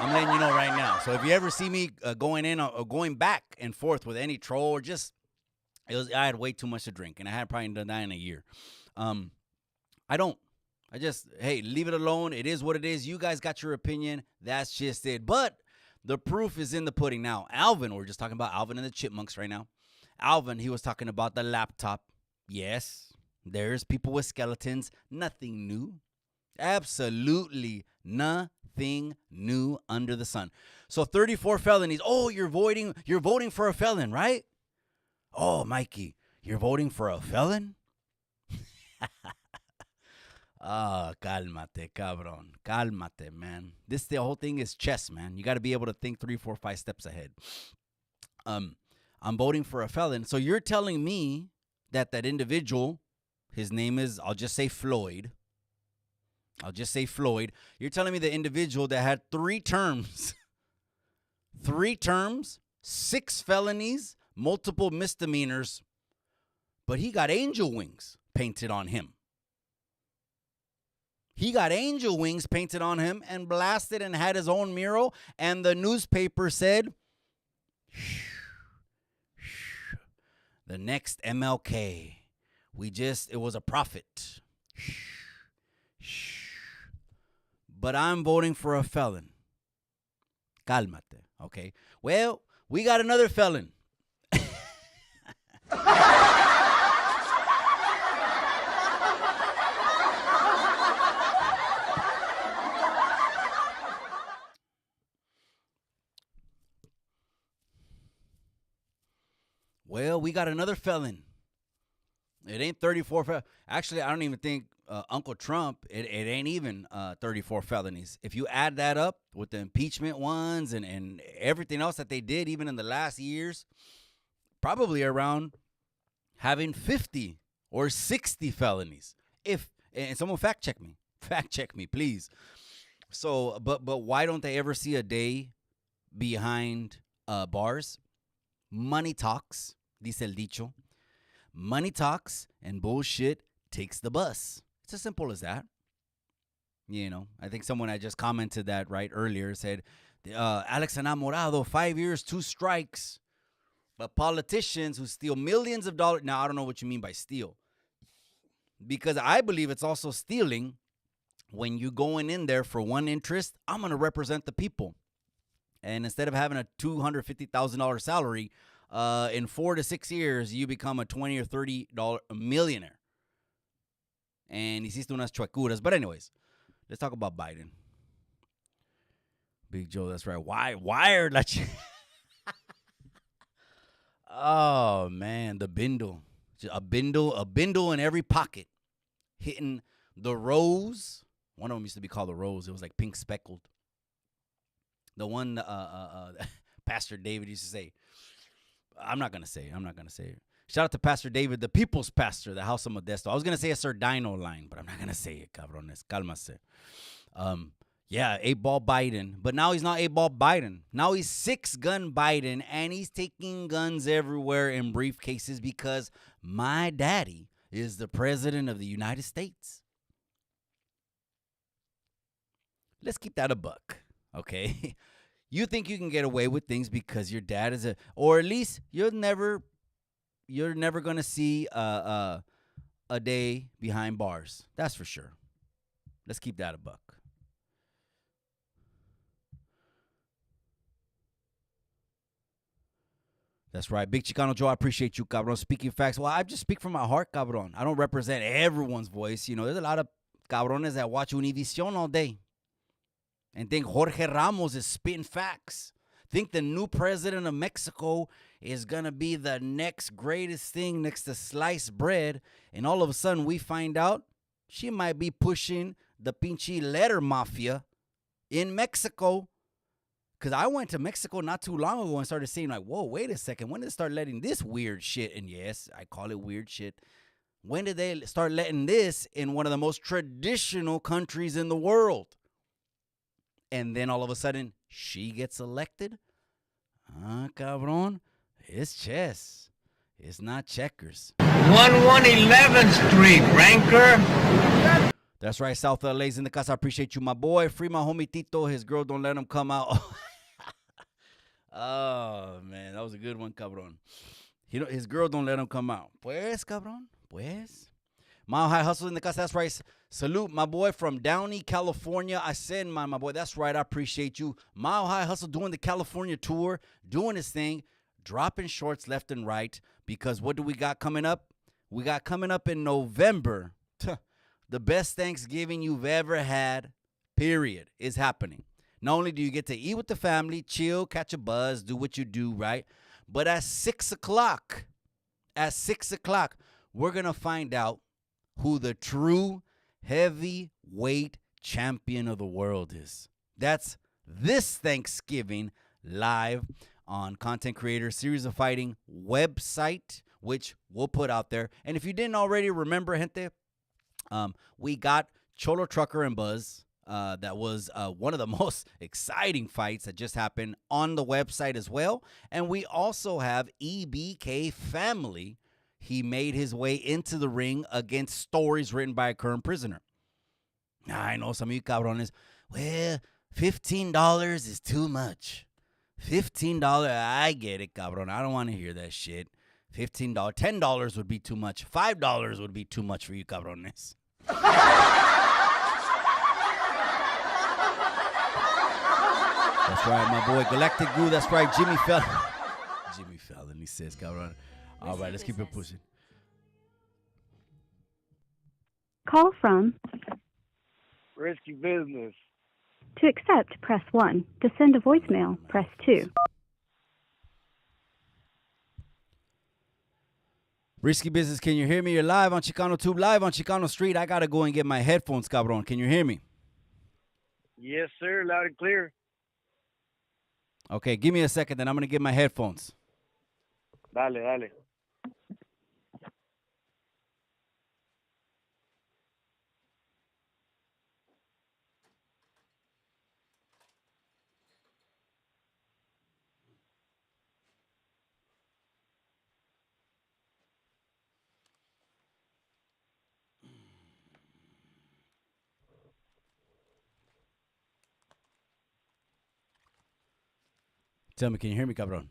I'm letting you know right now. So if you ever see me going in or going back and forth with any troll or just, I had way too much to drink, and I had probably done that in a year. Hey, leave it alone. It is what it is. You guys got your opinion. That's just it. But the proof is in the pudding. Now, Alvin, we're just talking about Alvin and the Chipmunks right now. Alvin, he was talking about the laptop. Yes, there's people with skeletons. Nothing new. Absolutely nothing new under the sun. So 34 felonies. Oh, you're voting for a felon, right? Oh, Mikey, you're voting for a felon? Cálmate, cabrón. Cálmate, man. The whole thing is chess, man. You got to be able to think 3, 4, 5 steps ahead. I'm voting for a felon. So you're telling me that individual, his name is, I'll just say Floyd. You're telling me the individual that had 3 terms, 6 felonies, multiple misdemeanors, but he got angel wings painted on him. He got angel wings painted on him and blasted and had his own mural, and the newspaper said, the next MLK. It was a prophet. But I'm voting for a felon. Cálmate, okay? Well, we got another felon. It ain't 34. Actually, I don't even think Uncle Trump, it ain't even 34 felonies. If you add that up with the impeachment ones and everything else that they did, even in the last years, probably around having 50 or 60 felonies. And someone fact check me, please. So, but why don't they ever see a day behind bars? Money talks, dice el dicho. Money talks and bullshit takes the bus. It's as simple as that. I think someone I just commented that right earlier said, Alex Enamorado, 5 years, 2 strikes. But politicians who steal millions of dollars. Now, I don't know what you mean by steal. Because I believe it's also stealing when you going in there for one interest. I'm going to represent the people. And instead of having a $250,000 salary, in 4 to 6 years, you become a $20 or $30 millionaire. And hiciste unas chuecuras. But anyways, let's talk about Biden. Big Joe, that's right. Wired. Oh, man, the bindle. A bindle in every pocket. Hitting the rose. One of them used to be called the rose. It was like pink speckled. The one Pastor David used to say. I'm not going to say it. Shout out to Pastor David, the people's pastor, the House of Modesto. I was going to say a Sir Dino line, but I'm not going to say it, cabrones. Cálmase. Yeah, 8-ball Biden. But now he's not 8-ball Biden. Now he's 6-gun Biden, and he's taking guns everywhere in briefcases because my daddy is the president of the United States. Let's keep that a buck, okay? You think you can get away with things because your dad is or at least you're never going to see a day behind bars. That's for sure. Let's keep that a buck. That's right. Big Chicano Joe, I appreciate you, cabron. Speaking facts. Well, I just speak from my heart, cabron. I don't represent everyone's voice. There's a lot of cabrones that watch Univision all day and think Jorge Ramos is spitting facts. Think the new president of Mexico is going to be the next greatest thing next to sliced bread. And all of a sudden we find out she might be pushing the pinche letter mafia in Mexico. Because I went to Mexico not too long ago and started seeing like, whoa, wait a second. When did they start letting this weird shit? And yes, I call it weird shit. When did they start letting this in one of the most traditional countries in the world? And then all of a sudden, she gets elected? Ah, cabrón. It's chess. It's not checkers. 1111th Street, Ranker. That's right, South LA's in the casa. I appreciate you, my boy. Free my homie Tito. His girl don't let him come out. Oh, man. That was a good one, cabrón. His girl don't let him come out. Pues, cabrón. Pues. Mile High Hustle in the casa. That's right. Salute, my boy from Downey, California. I said, my boy, that's right. I appreciate you. Mile High Hustle doing the California tour, doing his thing, dropping shorts left and right. Because what do we got coming up? We got coming up in November. The best Thanksgiving you've ever had, period, is happening. Not only do you get to eat with the family, chill, catch a buzz, do what you do, right? But at 6 o'clock, we're going to find out who the true heavyweight champion of the world is. That's this Thanksgiving live on Content Creator Series of Fighting website, which we'll put out there. And if you didn't already remember, gente, we got Cholo Trucker and Buzz. That was one of the most exciting fights that just happened on the website as well. And we also have EBK Family. He made his way into the ring against stories written by a current prisoner. Now, I know some of you cabrones, well, $15 is too much. $15, I get it, cabron. I don't want to hear that shit. $15, $10 would be too much. $5 would be too much for you, cabrones. That's right, my boy. Galactic Goo. That's right, Jimmy Fallon. Jimmy Fallon, he says, cabron. All right, let's keep it pushing. Call from. Risky business. To accept, press 1. To send a voicemail, press 2. Risky Business, can you hear me? You're live on Chicano Tube, live on Chicano Street. I got to go and get my headphones, cabron. Can you hear me? Yes, sir. Loud and clear. Okay, give me a second, then I'm going to get my headphones. Dale, dale. Tell me, can you hear me, cabron?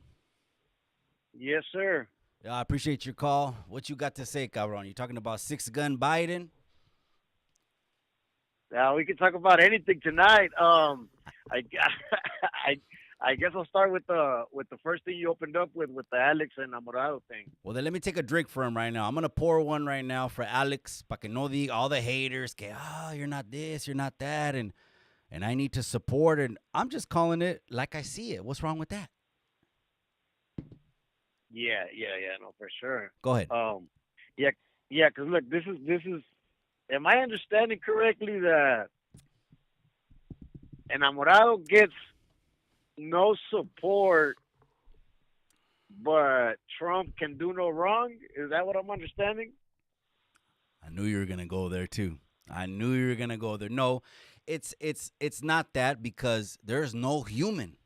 Yes, sir. Yeah, I appreciate your call. What you got to say, cabron? You talking about six-gun Biden? Now we can talk about anything tonight. I guess I'll start with the first thing you opened up with the Alex and Enamorado thing. Well, then let me take a drink for him right now. I'm going to pour one right now for Alex, pa que no diga all the haters, que, you're not this, you're not that, and I need to support, and I'm just calling it like I see it. What's wrong with that? Yeah, no, for sure. Go ahead. Yeah, because look, this is. Am I understanding correctly that Enamorado gets no support, but Trump can do no wrong? Is that what I'm understanding? I knew you were gonna go there too. I knew you were gonna go there. No, it's not that, because there's no human,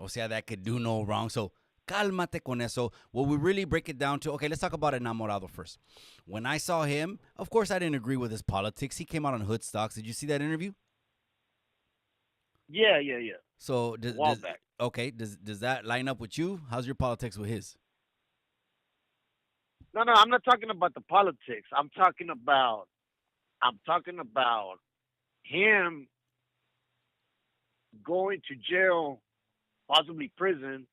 o sea, that could do no wrong. So cálmate con eso. What we really break it down to, okay, let's talk about Enamorado first. When I saw him, of course, I didn't agree with his politics. He came out on Hood Stocks. Did you see that interview? Yeah. So does that line up with you? How's your politics with his? No, I'm not talking about the politics. I'm talking about him going to jail, possibly prison,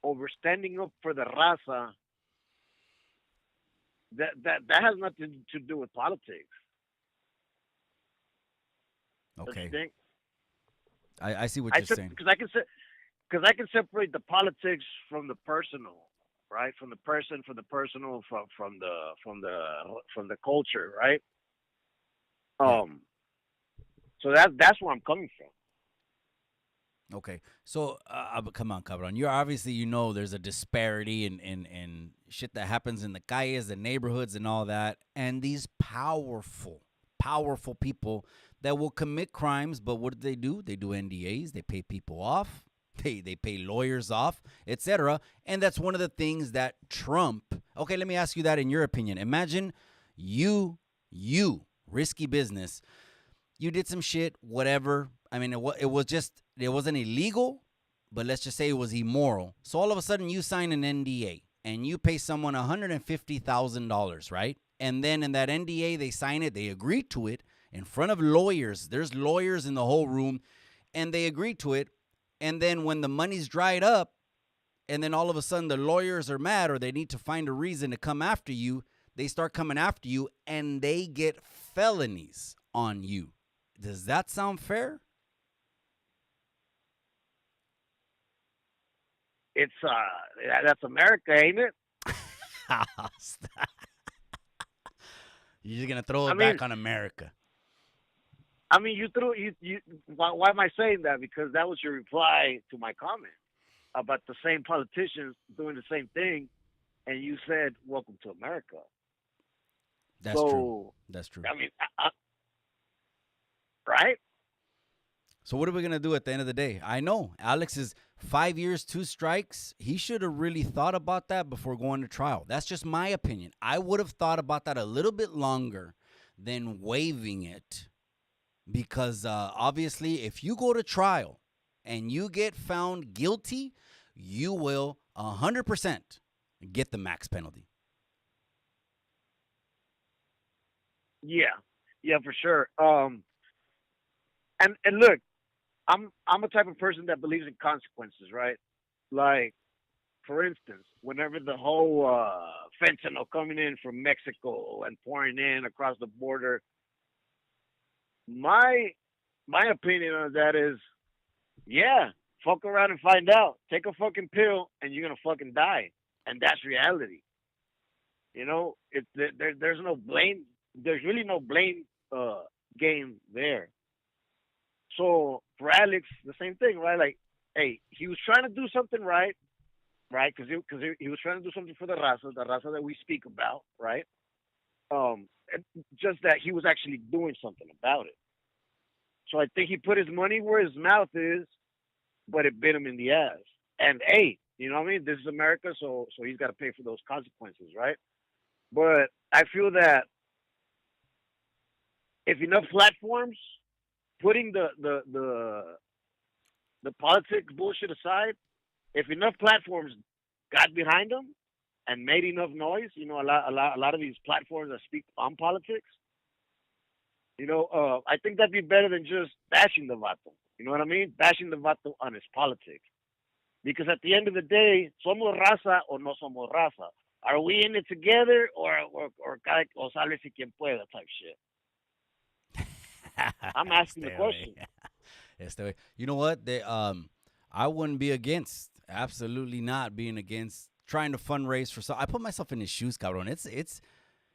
over standing up for the raza. That has nothing to do with politics. Okay. Don't you think? I see what you're saying. Because I can separate the politics from the personal, right? From the person, from the personal, from the culture, right? So that's where I'm coming from. Okay, so come on, cabron. You're obviously, there's a disparity in shit that happens in the calles, the neighborhoods, and all that. And these powerful people that will commit crimes, but what do? They do NDAs. They pay people off. They pay lawyers off, etc. And that's one of the things that Trump. Okay, let me ask you that in your opinion. Imagine you, risky business. You did some shit, whatever. I mean, it wasn't illegal, but let's just say it was immoral. So all of a sudden you sign an NDA and you pay someone $150,000, right? And then in that NDA, they sign it, they agree to it in front of lawyers. There's lawyers in the whole room, and they agree to it. And then when the money's dried up, and then all of a sudden the lawyers are mad or they need to find a reason to come after you, they start coming after you and they get felonies on you. Does that sound fair? It's that's America, ain't it? You're just gonna throw it back on America. I mean, you threw you. Why am I saying that? Because that was your reply to my comment about the same politicians doing the same thing, and you said, "Welcome to America." That's true. That's true. I mean, right? So what are we going to do at the end of the day? I know Alex is 5 years, 2 strikes. He should have really thought about that before going to trial. That's just my opinion. I would have thought about that a little bit longer than waiving it, because obviously if you go to trial and you get found guilty, you will 100% get the max penalty. Yeah, for sure. And look, I'm a type of person that believes in consequences, right? Like, for instance, whenever the whole fentanyl coming in from Mexico and pouring in across the border, my opinion on that is, yeah, fuck around and find out. Take a fucking pill and you're gonna fucking die, and that's reality. You know, there's no blame. There's really no blame game there. So for Alex, the same thing, right? Like, hey, he was trying to do something right? Because he was trying to do something for the raza that we speak about, right? Just that he was actually doing something about it. So I think he put his money where his mouth is, but it bit him in the ass. And hey, you know what I mean? This is America, so he's got to pay for those consequences, right? But I feel that if enough platforms, putting the politics bullshit aside, if enough platforms got behind them and made enough noise, you know, a lot of these platforms that speak on politics, you know, I think that'd be better than just bashing the vato. You know what I mean? Bashing the vato on his politics. Because at the end of the day, somos raza o no somos raza. Are we in it together or sálvese quien pueda type shit? I'm asking the question. You know what? I wouldn't be against, absolutely not being against trying to fundraise for some. I put myself in his shoes, cabrón.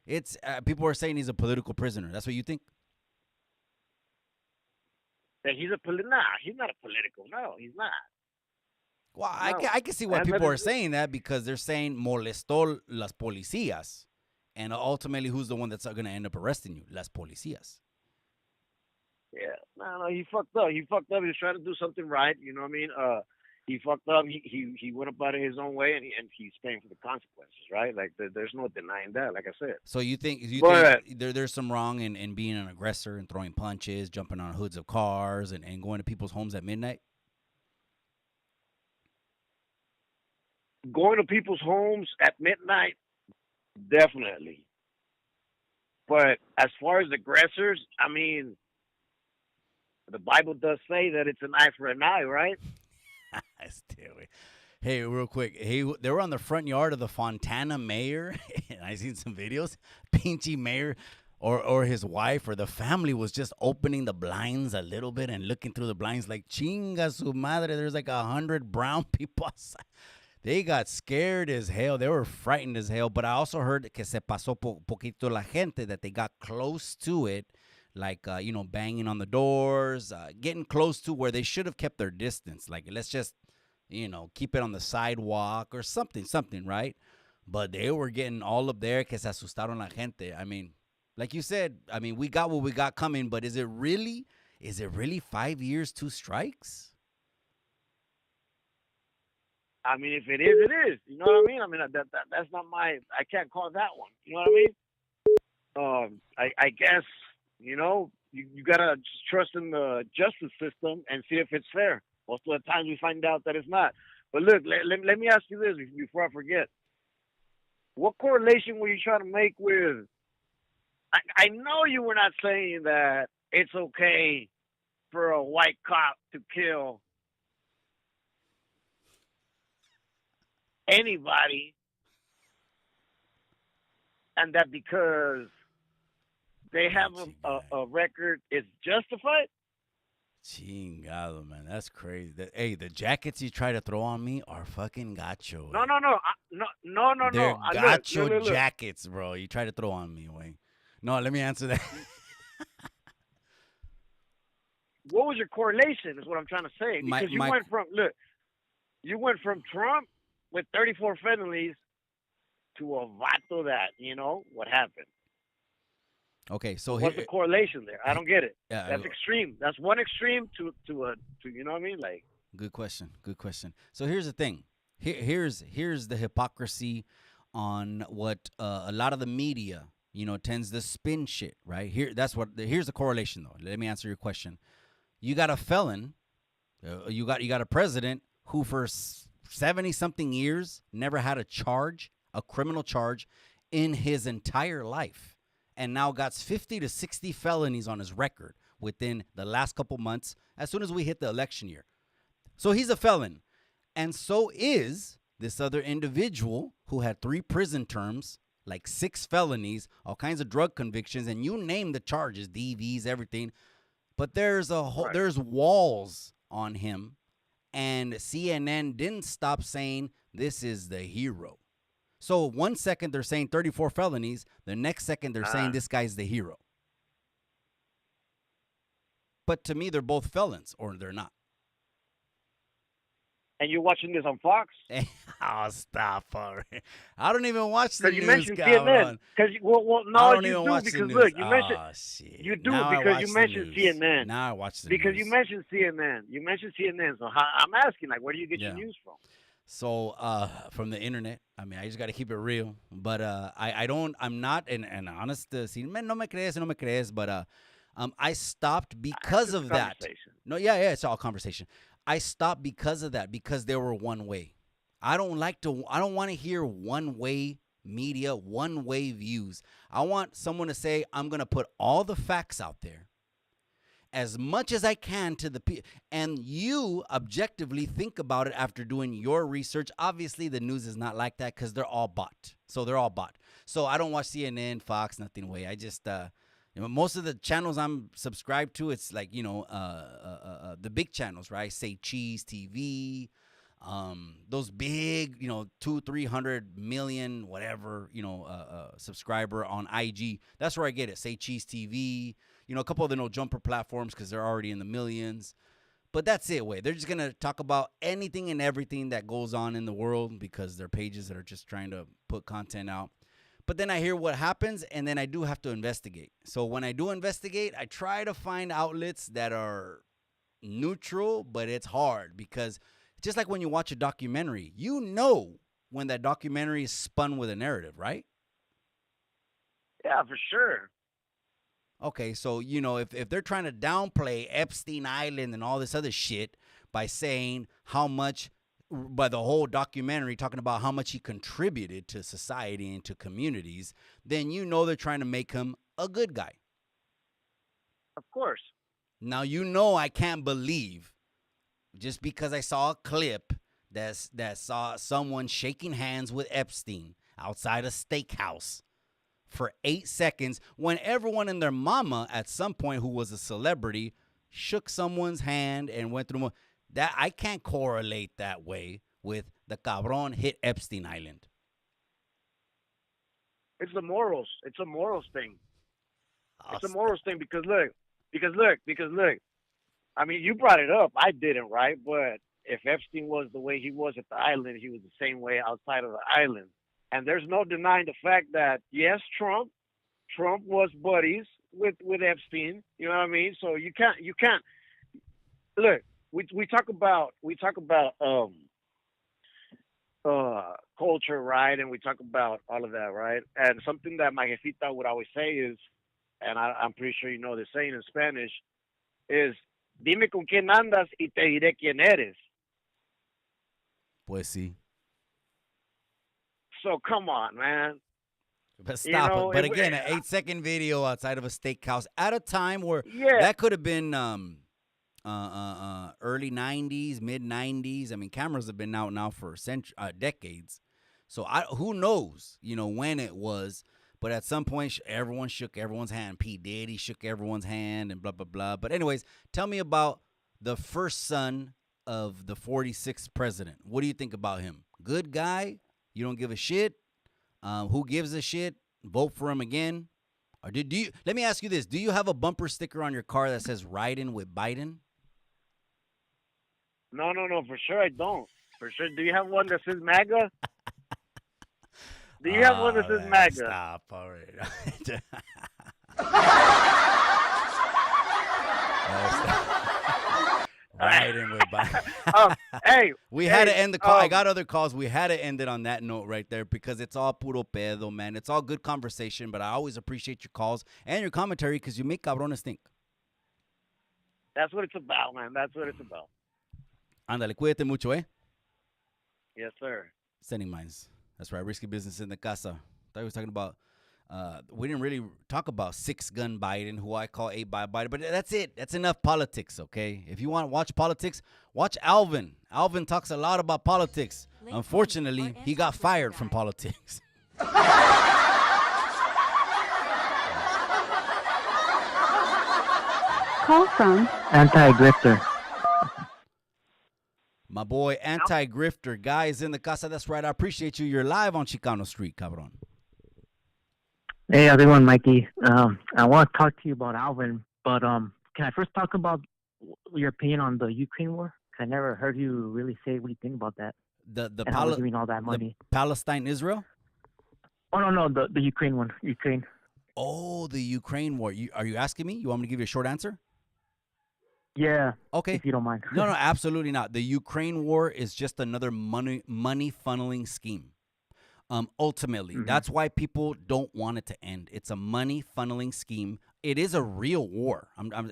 It's people are saying he's a political prisoner. That's what you think? That he's he's not a political. No, he's not. Well, No. I can see why people are saying that, because they're saying molestó las policías. And ultimately, who's the one that's going to end up arresting you? Las policías. Yeah, no, he fucked up. He was trying to do something right. You know what I mean? He fucked up. He went about it his own way, and he's paying for the consequences, right? Like there's no denying that. Like I said. So you think there's some wrong in being an aggressor and throwing punches, jumping on hoods of cars, and going to people's homes at midnight? Going to people's homes at midnight, definitely. But as far as aggressors, I mean, the Bible does say that it's an eye for an eye, right? Hey, real quick. Hey, they were on the front yard of the Fontana mayor, and I seen some videos. Pinchy mayor or his wife or the family was just opening the blinds a little bit and looking through the blinds like, chinga su madre, there's like 100 brown people outside. They got scared as hell. They were frightened as hell. But I also heard que se pasó poquito la gente, that they got close to it, like, banging on the doors, getting close to where they should have kept their distance. Like, let's just, keep it on the sidewalk or something, right? But they were getting all up there que se asustaron la gente. I mean, like you said, I mean, we got what we got coming, but is it really 5 years, 2 strikes? I mean, if it is, it is. You know what I mean? I mean, that's not my. I can't call that one. You know what I mean? I guess you gotta just trust in the justice system and see if it's fair. Most of the times we find out that it's not. But look, let me ask you this before I forget. What correlation were you trying to make with? I know you were not saying that it's okay for a white cop to kill anybody, and that because they have a record, it's justified. Chingado, man, that's crazy. Hey, the jackets you try to throw on me are fucking gacho. No, no. They're gacho Look. jackets, bro. You try to throw on me, Wayne. No, let me answer that. What was your correlation? Is what I'm trying to say. Because you went from Trump with 34 felonies to a vato that what happened. Okay, so what's the correlation there? I don't get it. Yeah, that's extreme. That's one extreme to you know what I mean? Like, good question. So here's the thing. Here's the hypocrisy on what a lot of the media, tends to spin shit, right? Here's the correlation though. Let me answer your question. You got a felon, you got a president who for 70 something years never had a criminal charge in his entire life. And now got 50 to 60 felonies on his record within the last couple months as soon as we hit the election year. So he's a felon. And so is this other individual who had 3 prison terms, like 6 felonies, all kinds of drug convictions, and you name the charges, DVs, everything. But there's there's walls on him, and CNN didn't stop saying this is the hero. So 1 second they're saying 34 felonies. The next second they're saying this guy's the hero. But to me, they're both felons, or they're not. And you're watching this on Fox? Oh, stop already. I don't even watch the news. Because you mentioned CNN. Because because look, you mentioned shit. You do now because you mentioned CNN. Now I watch the because news. you mentioned CNN. You mentioned CNN. So I'm asking, like, where do you get your news from? So from the internet. I mean, I just got to keep it real. But I'm not an honest. No me crees, but I stopped because of that. No, yeah, it's all conversation. I stopped because of that, because they were one way. I don't want to hear one way media, one way views. I want someone to say, I'm going to put all the facts out there as much as I can to the people. And you objectively think about it after doing your research. Obviously, the news is not like that because they're all bought. So I don't watch CNN, Fox, nothing way. I just, most of the channels I'm subscribed to, it's like, the big channels, right? Say Cheese TV, those big, 200-300 million, whatever, subscriber on IG. That's where I get it. Say Cheese TV, a couple of the no jumper platforms because they're already in the millions. But that's it, They're just going to talk about anything and everything that goes on in the world because they're pages that are just trying to put content out. But then I hear what happens, and then I do have to investigate. So when I do investigate, I try to find outlets that are neutral, but it's hard because just like when you watch a documentary, when that documentary is spun with a narrative, right? Yeah, for sure. Okay, so, if they're trying to downplay Epstein Island and all this other shit by saying by the whole documentary talking about how much he contributed to society and to communities, then they're trying to make him a good guy. Of course. Now, I can't believe just because I saw a clip that saw someone shaking hands with Epstein outside a steakhouse for 8 seconds when everyone and their mama at some point who was a celebrity shook someone's hand and went through that. I can't correlate that way with the cabron hit Epstein Island. It's the morals. It's a morals thing. It's a morals thing because look. I mean, you brought it up. I didn't, right? But if Epstein was the way he was at the island, he was the same way outside of the island. And there's no denying the fact that yes, Trump was buddies with Epstein. You know what I mean? So you can't look. We talk about culture, right? And we talk about all of that, right? And something that my jefita would always say is, and I'm pretty sure you know the saying in Spanish, is dime con quién andas y te diré quién eres. Pues sí. So come on, man. But stop know, it. But it- again, an 8-second video outside of a steakhouse at a time where Yeah. that could have been early 90s, mid 90s. I mean, cameras have been out now for decades. So who knows, when it was. But at some point, everyone shook everyone's hand. P. Diddy shook everyone's hand and blah, blah, blah. But anyways, tell me about the first son of the 46th president. What do you think about him? Good guy? You don't give a shit? Who gives a shit? Vote for him again? Or do you? Let me ask you this. Do you have a bumper sticker on your car that says "Riding with Biden"? No, for sure I don't. For sure. Do you have one that says MAGA? Do you have one that says man, MAGA? Stop. All right. Riding with Biden. Hey, We had to end the call. I got other calls. We had to end it on that note right there because it's all puro pedo, man. It's all good conversation, but I always appreciate your calls and your commentary because you make cabrones think. That's what it's about, man. That's what it's about. Ándale, cuídate mucho, eh? Yes, sir. Sending mines. That's right. Risky business in the casa. Thought we was talking about. We didn't really talk about 6-gun Biden, who I call 8 by Biden, but that's it. That's enough politics, okay? If you want to watch politics, watch Alvin. Alvin talks a lot about politics. Unfortunately, he got fired from politics. Call from Anti-grifter. My boy, anti-grifter guy is in the casa. That's right. I appreciate you. You're live on Chicano Street, cabron. Hey, how's it going, Mikey? I want to talk to you about Alvin, but can I first talk about your opinion on the Ukraine war? 'Cause I never heard you really say what you think about that. The and how we're giving all that money. Palestine, Israel? Oh, no, the Ukraine one. Ukraine. Oh, the Ukraine war. Are you asking me? You want me to give you a short answer? Yeah. Okay. If you don't mind. No, absolutely not. The Ukraine war is just another money funneling scheme. Ultimately, that's why people don't want it to end. It's a money funneling scheme. It is a real war.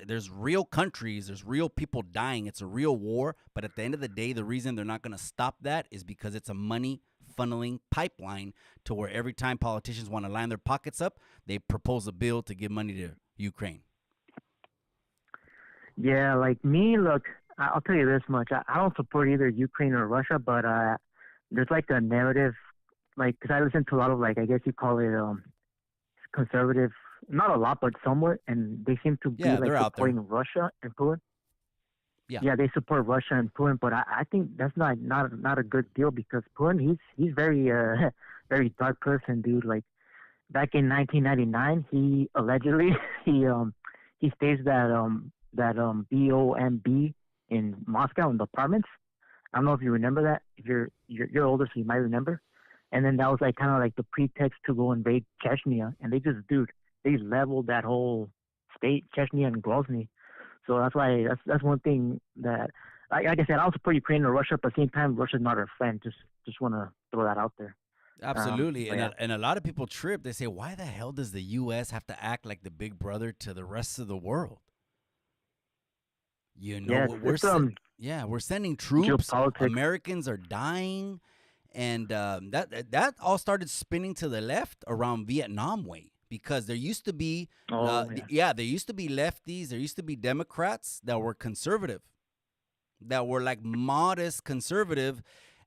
There's real countries. There's real people dying. It's a real war. But at the end of the day, the reason they're not going to stop that is because it's a money funneling pipeline to where every time politicians want to line their pockets up, they propose a bill to give money to Ukraine. Yeah, like me, look, I'll tell you this much. I don't support either Ukraine or Russia, but there's like a narrative, like, because I listen to a lot of, like, I guess you call it conservative, not a lot, but somewhat, and they seem to be like supporting Russia and Putin. Yeah, they support Russia and Putin, but I think that's not a good deal because Putin, he's very very dark person, dude. Like back in 1999, he allegedly he staged that BOMB in Moscow in the apartments. I don't know if you remember that. If you're older, so you might remember. And then that was like kind of like the pretext to go invade Chechnya, and they leveled that whole state, Chechnya and Grozny. So that's why that's one thing that, like I said, I don't support Ukraine or Russia, but at the same time, Russia's not our friend. Just want to throw that out there. Absolutely. And a lot of people trip. They say, why the hell does the U.S. have to act like the big brother to the rest of the world? You know, we're sending troops. Americans are dying. And that all started spinning to the left around Vietnam way. Because there used to be, there used to be lefties, there used to be Democrats that were conservative, that were like modest conservative,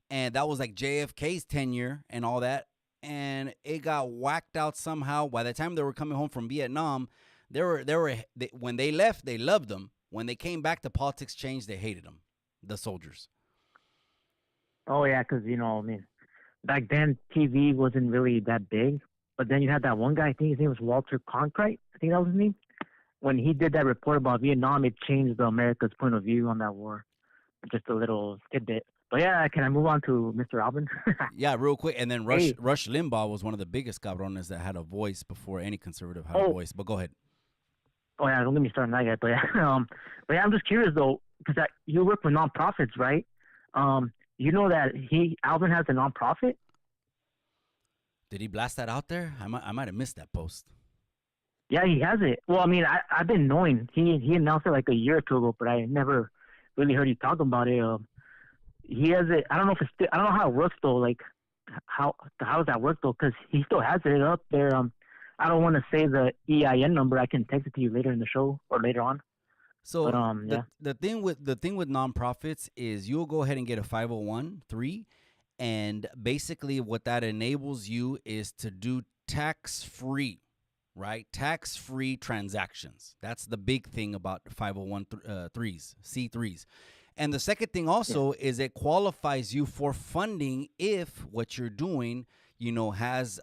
and that was like JFK's tenure and all that, and it got whacked out somehow. By the time they were coming home from Vietnam, when they left, they loved them. When they came back, the politics changed. They hated them, the soldiers. Oh yeah, because I mean, back then TV wasn't really that big. But then you had that one guy, I think his name was Walter Cronkite. I think that was his name. When he did that report about Vietnam, it changed America's point of view on that war. Just a little tidbit. But yeah, can I move on to Mr. Alvin? Yeah, real quick. And then Rush Hey. Rush Limbaugh was one of the biggest cabrones that had a voice before any conservative had a Oh. voice. But go ahead. Oh yeah, don't get me started on that yet. But yeah, but yeah, I'm just curious though, because you work with nonprofits, right? You know that Alvin has a nonprofit. Did he blast that out there? I might have missed that post. Yeah, he has it. Well, I mean, I've been knowing he announced it like a year or two ago, but I never really heard you talk about it. He has it. I don't know if it's still, I don't know how it works though. Like how does that work though? Because he still has it up there. I don't want to say the EIN number. I can text it to you later in the show or later on. So But, the thing with nonprofits is you'll go ahead and get a 501(c)(3), and basically what that enables you is to do tax-free, right? Tax-free transactions. That's the big thing about 501(c)(3)s, C3s. And the second thing also is it qualifies you for funding if what you're doing, has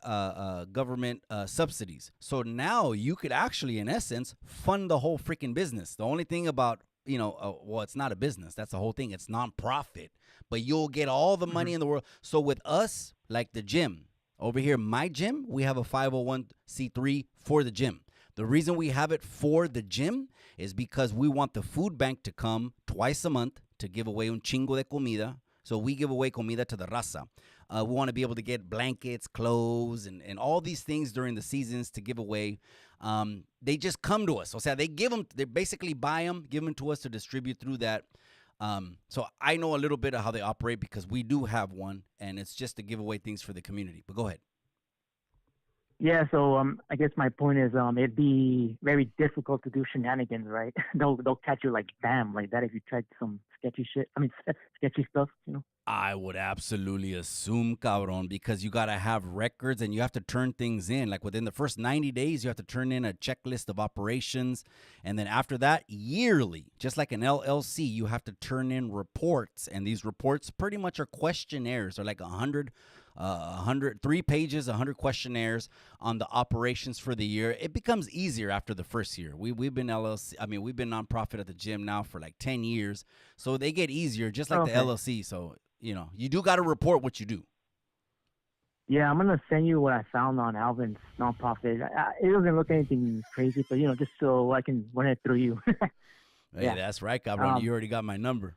government subsidies. So now you could actually, in essence, fund the whole freaking business. The only thing about, well, it's not a business. That's the whole thing. It's nonprofit, but you'll get all the money in the world. So with us, like the gym over here, my gym, we have a 501(c)(3) for the gym. The reason we have it for the gym is because we want the food bank to come twice a month to give away un chingo de comida. So we give away comida to the raza. We want to be able to get blankets, clothes, and all these things during the seasons to give away. They just come to us. O sea, they basically buy them, give them to us to distribute through that. So I know a little bit of how they operate because we do have one, and it's just to give away things for the community. But go ahead. yeah, so I guess my point is it'd be very difficult to do shenanigans, right? they'll catch you like bam like that if you tried some sketchy shit. I mean sketchy stuff, I would absolutely assume, cabron, because you got to have records and you have to turn things in. Like within the first 90 days, you have to turn in a checklist of operations. And then after that, yearly, just like an LLC, you have to turn in reports. And these reports pretty much are questionnaires. They're like 3 pages, 100 questionnaires on the operations for the year. It becomes easier after the first year. We've been LLC. I mean, we've been nonprofit at the gym now for like 10 years. So they get easier, just like the LLC. So, you do got to report what you do. Yeah, I'm gonna send you what I found on Alvin's nonprofit. It doesn't look anything crazy, but just so I can run it through you. Hey, that's right, cabron. You already got my number.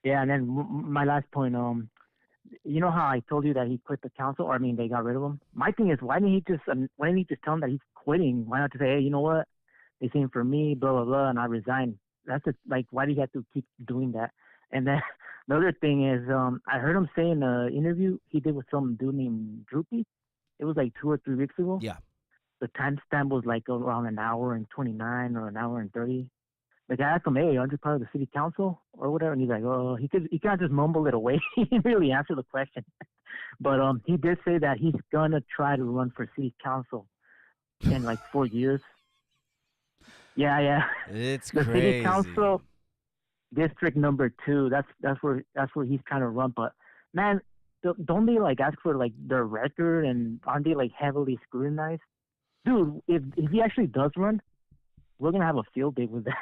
Yeah, and then my last point. You know how I told you that he quit the council, or I mean they got rid of him. My thing is, why didn't he just tell him that he's quitting? Why not just say, hey, you know what? They came for me, blah blah blah, and I resign. That's like, why do you have to keep doing that? And then the other thing is, I heard him say in an interview he did with some dude named Droopy. It was like 2 or 3 weeks ago. Yeah. The timestamp was like around an hour and 29 or an hour and 30. The guy asked him, hey, aren't you part of the city council or whatever? And he's like, oh, he kind of just mumbled it away. He didn't really answer the question. But he did say that he's going to try to run for city council in like 4 years. Yeah. It's the crazy. City council, district number 2. That's where he's trying to run. But man, don't they like ask for like their record, and aren't they like heavily scrutinized? Dude, if he actually does run, we're gonna have a field day with that.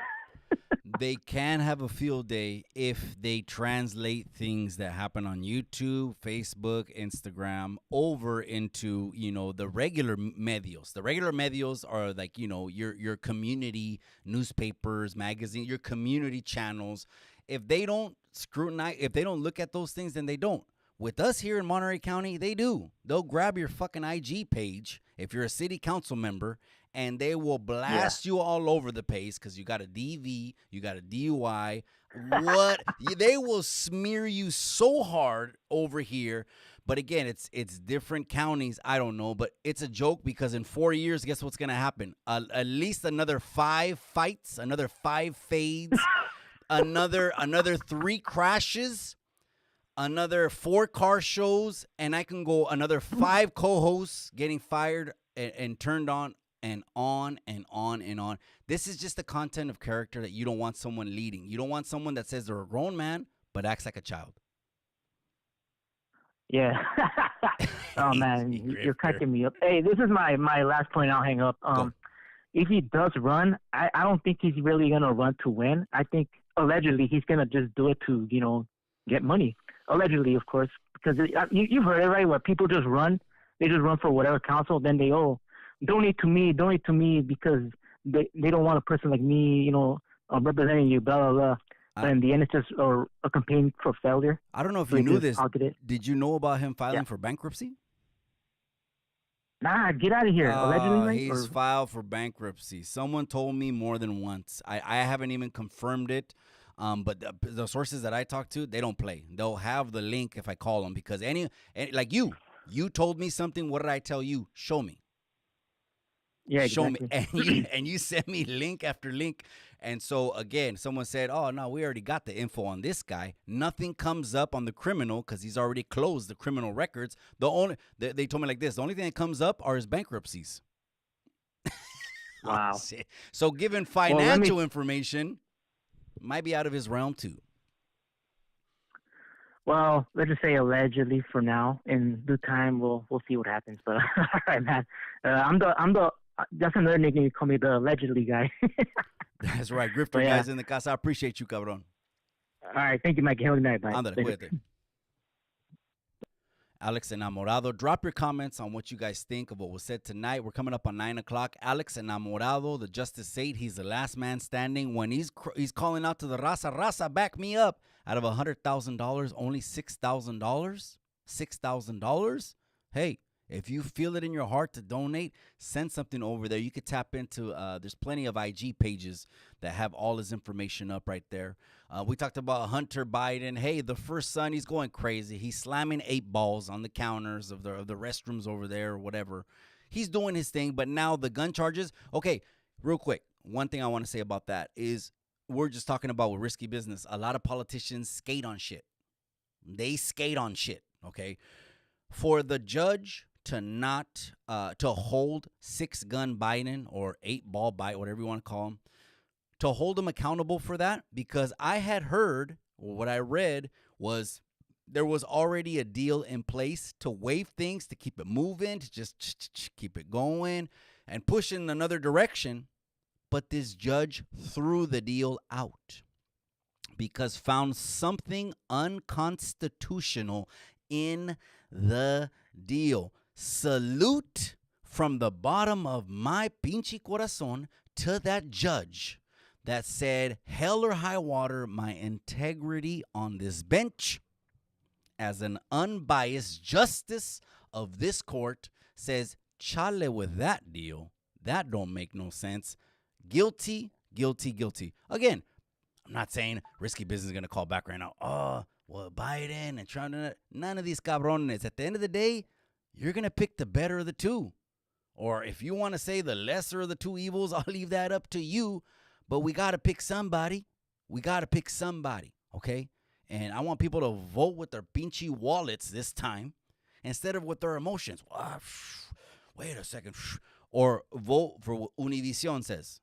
They can have a field day if they translate things that happen on YouTube, Facebook, Instagram over into, the regular medios. The regular medios are like, your community newspapers, magazine, your community channels. If they don't scrutinize, if they don't look at those things, then they don't. With us here in Monterey County, they do. They'll grab your fucking IG page if you're a city council member, and they will blast you all over the place because you got a DV, you got a DUI. They will smear you so hard over here. But again, it's different counties. I don't know, but it's a joke because in 4 years, guess what's gonna happen? At least another 5 fights, another 5 fades, another 3 crashes, another 4 car shows, and I can go another 5 co-hosts getting fired and turned on. And on and on and on. This is just the content of character that you don't want someone leading. You don't want someone that says they're a grown man but acts like a child. Yeah. Oh man, you're cracking me up. Hey, this is my last point. I'll hang up. If he does run, I don't think he's really gonna run to win. I think allegedly he's gonna just do it to get money. Allegedly, of course, because you've heard it, right? Where people just run, they just run for whatever council, then they donate to me because they don't want a person like me, representing you, blah blah blah. But in the end, it's just a campaign for failure. I don't know if So you they knew just this. pocket it. Did you know about him filing Yeah. for bankruptcy? Nah, get out of here. Allegedly, right? He's filed for bankruptcy. Someone told me more than once. I haven't even confirmed it. But the sources that I talk to, they don't play. They'll have the link if I call them because any like you told me something. What did I tell you? Show me. Yeah, Show exactly. me, and you sent me link after link. And so again, someone said, "Oh no, we already got the info on this guy. Nothing comes up on the criminal because he's already closed the criminal records. They told me like this: the only thing that comes up are his bankruptcies." Wow. Shit. So given financial information, might be out of his realm too. Well, let's just say allegedly for now. In due time, we'll see what happens. But all right, man. I'm the that's another nickname. You call me the allegedly guy. That's right, Grifter guys in the casa. I appreciate you, cabrón. All right, thank you, Mike. Have a good night. Bye. Ándale, cuídate. Alex Enamorado, drop your comments on what you guys think of what was said tonight. We're coming up on 9 o'clock. Alex Enamorado, the Justice Saint, he's the last man standing. When he's calling out to the raza, back me up. Out of $100,000, only $6,000. $6,000. Hey, if you feel it in your heart to donate, send something over there. You could tap into, there's plenty of IG pages that have all his information up right there. We talked about Hunter Biden. Hey, the first son, he's going crazy. He's slamming 8 balls on the counters of the restrooms over there or whatever. He's doing his thing, but now the gun charges. Okay, real quick, one thing I want to say about that is we're just talking about with risky business. A lot of politicians skate on shit. They skate on shit, okay? For the judge to not, to hold 6-gun Biden or 8-ball Biden, whatever you want to call him, to hold him accountable for that, because I had heard, or what I read was there was already a deal in place to waive things, to keep it moving, to just keep it going and push in another direction. But this judge threw the deal out because found something unconstitutional in the deal. Salute from the bottom of my pinche corazón to that judge that said, hell or high water, my integrity on this bench as an unbiased justice of this court says, chale with that deal. That don't make no sense. Guilty, guilty, guilty. Again, I'm not saying risky business is going to call back right now. Oh, well, Biden and Trump, none of these cabrones. At the end of the day, you're going to pick the better of the two. Or if you want to say the lesser of the two evils, I'll leave that up to you. But we got to pick somebody. We got to pick somebody, okay? And I want people to vote with their pinchy wallets this time instead of with their emotions. Wait a second. Or vote for what Univision says.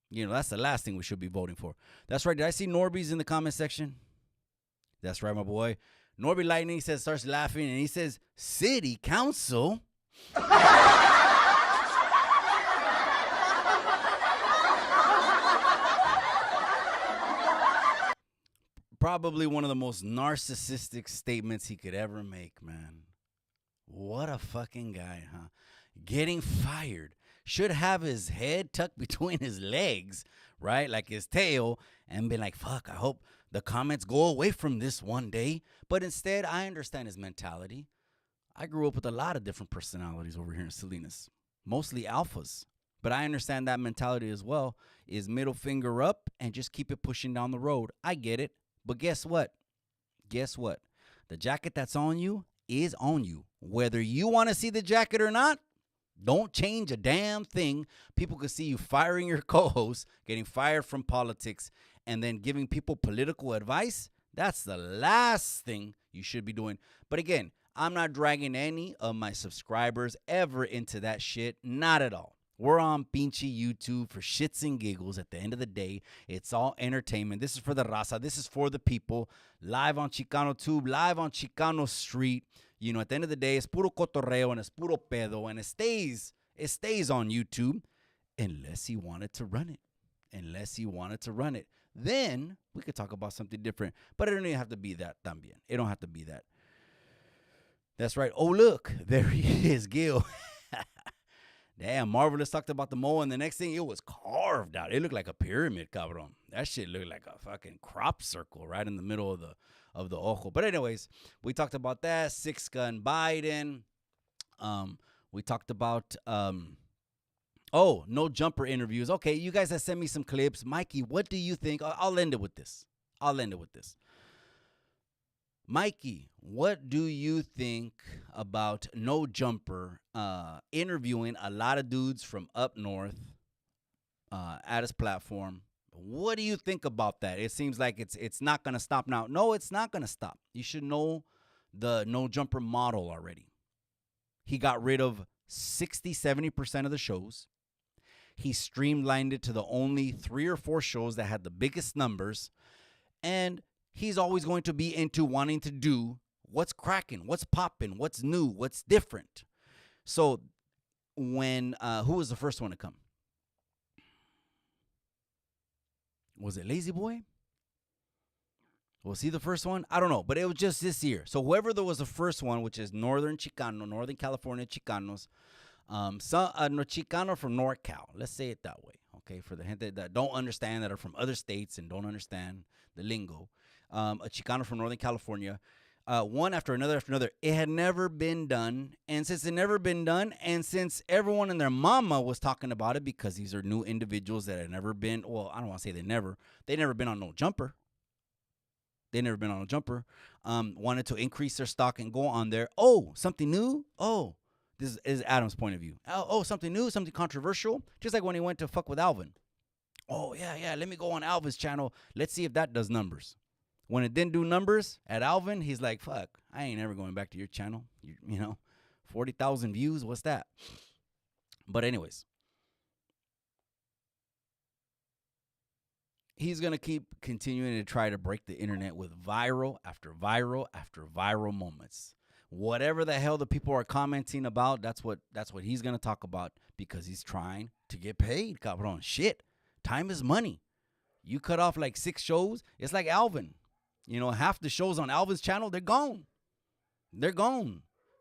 You know, that's the last thing we should be voting for. That's right. Did I see Norby's in the comment section? That's right, my boy. Norby Lightning says, starts laughing, and he says, City Council? Probably one of the most narcissistic statements he could ever make, man. What a fucking guy, huh? Getting fired. Should have his head tucked between his legs, right? Like his tail, and be like, fuck, I hope the comments go away from this one day. But instead, I understand his mentality. I grew up with a lot of different personalities over here in Salinas, mostly alphas. But I understand that mentality as well, is middle finger up and just keep it pushing down the road. I get it. But guess what? Guess what? The jacket that's on you is on you. Whether you want to see the jacket or not, don't change a damn thing. People could see you firing your co-host, getting fired from politics, and then giving people political advice. That's the last thing you should be doing. But again, I'm not dragging any of my subscribers ever into that shit. Not at all. We're on pinchy YouTube for shits and giggles. At the end of the day, it's all entertainment. This is for the raza. This is for the people. Live on Chicano Tube, live on Chicano Street. You know, at the end of the day, it's puro cotorreo and it's puro pedo, and it stays on YouTube unless he wanted to run it. unless he wanted to run it. Then we could talk about something different. But it don't even have to be that también. It don't have to be that. That's right. Oh, look. There he is, Gil. Damn, Marvelous talked about the mole, and the next thing, it was carved out. It looked like a pyramid, cabrón. That shit looked like a fucking crop circle right in the middle of the ojo. But anyways, we talked about that. 6-gun Biden. We talked about no jumper interviews. Okay, you guys have sent me some clips. Mikey, what do you think? I'll end it with this. Mikey, what do you think about No Jumper interviewing a lot of dudes from up north at his platform? What do you think about that? It seems like it's not going to stop now. No, it's not going to stop. You should know the No Jumper model already. He got rid of 60-70% of the shows. He streamlined it to the only 3 or 4 shows that had the biggest numbers. And he's always going to be into wanting to do what's cracking, what's popping, what's new, what's different. So when, who was the first one to come? Was it Lazy Boy? Was he the first one? I don't know, but it was just this year. So whoever there was the first one, which is Northern California Chicanos, no Chicano from NorCal. Let's say it that way, okay? For the gente that don't understand, that are from other states and don't understand the lingo. A Chicano from Northern California, one after another. It had never been done. And since it never been done, and since everyone and their mama was talking about it, because these are new individuals that had never been, well, I don't want to say they never been on No Jumper. Wanted to increase their stock and go on there. Oh, something new? Oh, this is Adam's point of view. Oh, something new, something controversial. Just like when he went to fuck with Alvin. Oh, yeah, let me go on Alvin's channel. Let's see if that does numbers. When it didn't do numbers at Alvin, he's like, fuck, I ain't ever going back to your channel. You know, 40,000 views, what's that? But anyways, he's going to keep continuing to try to break the internet with viral after viral after viral moments. Whatever the hell the people are commenting about, that's what he's going to talk about, because he's trying to get paid, cabrón. Shit, time is money. You cut off like 6 shows, it's like Alvin. You know, half the shows on Alvin's channel, they're gone.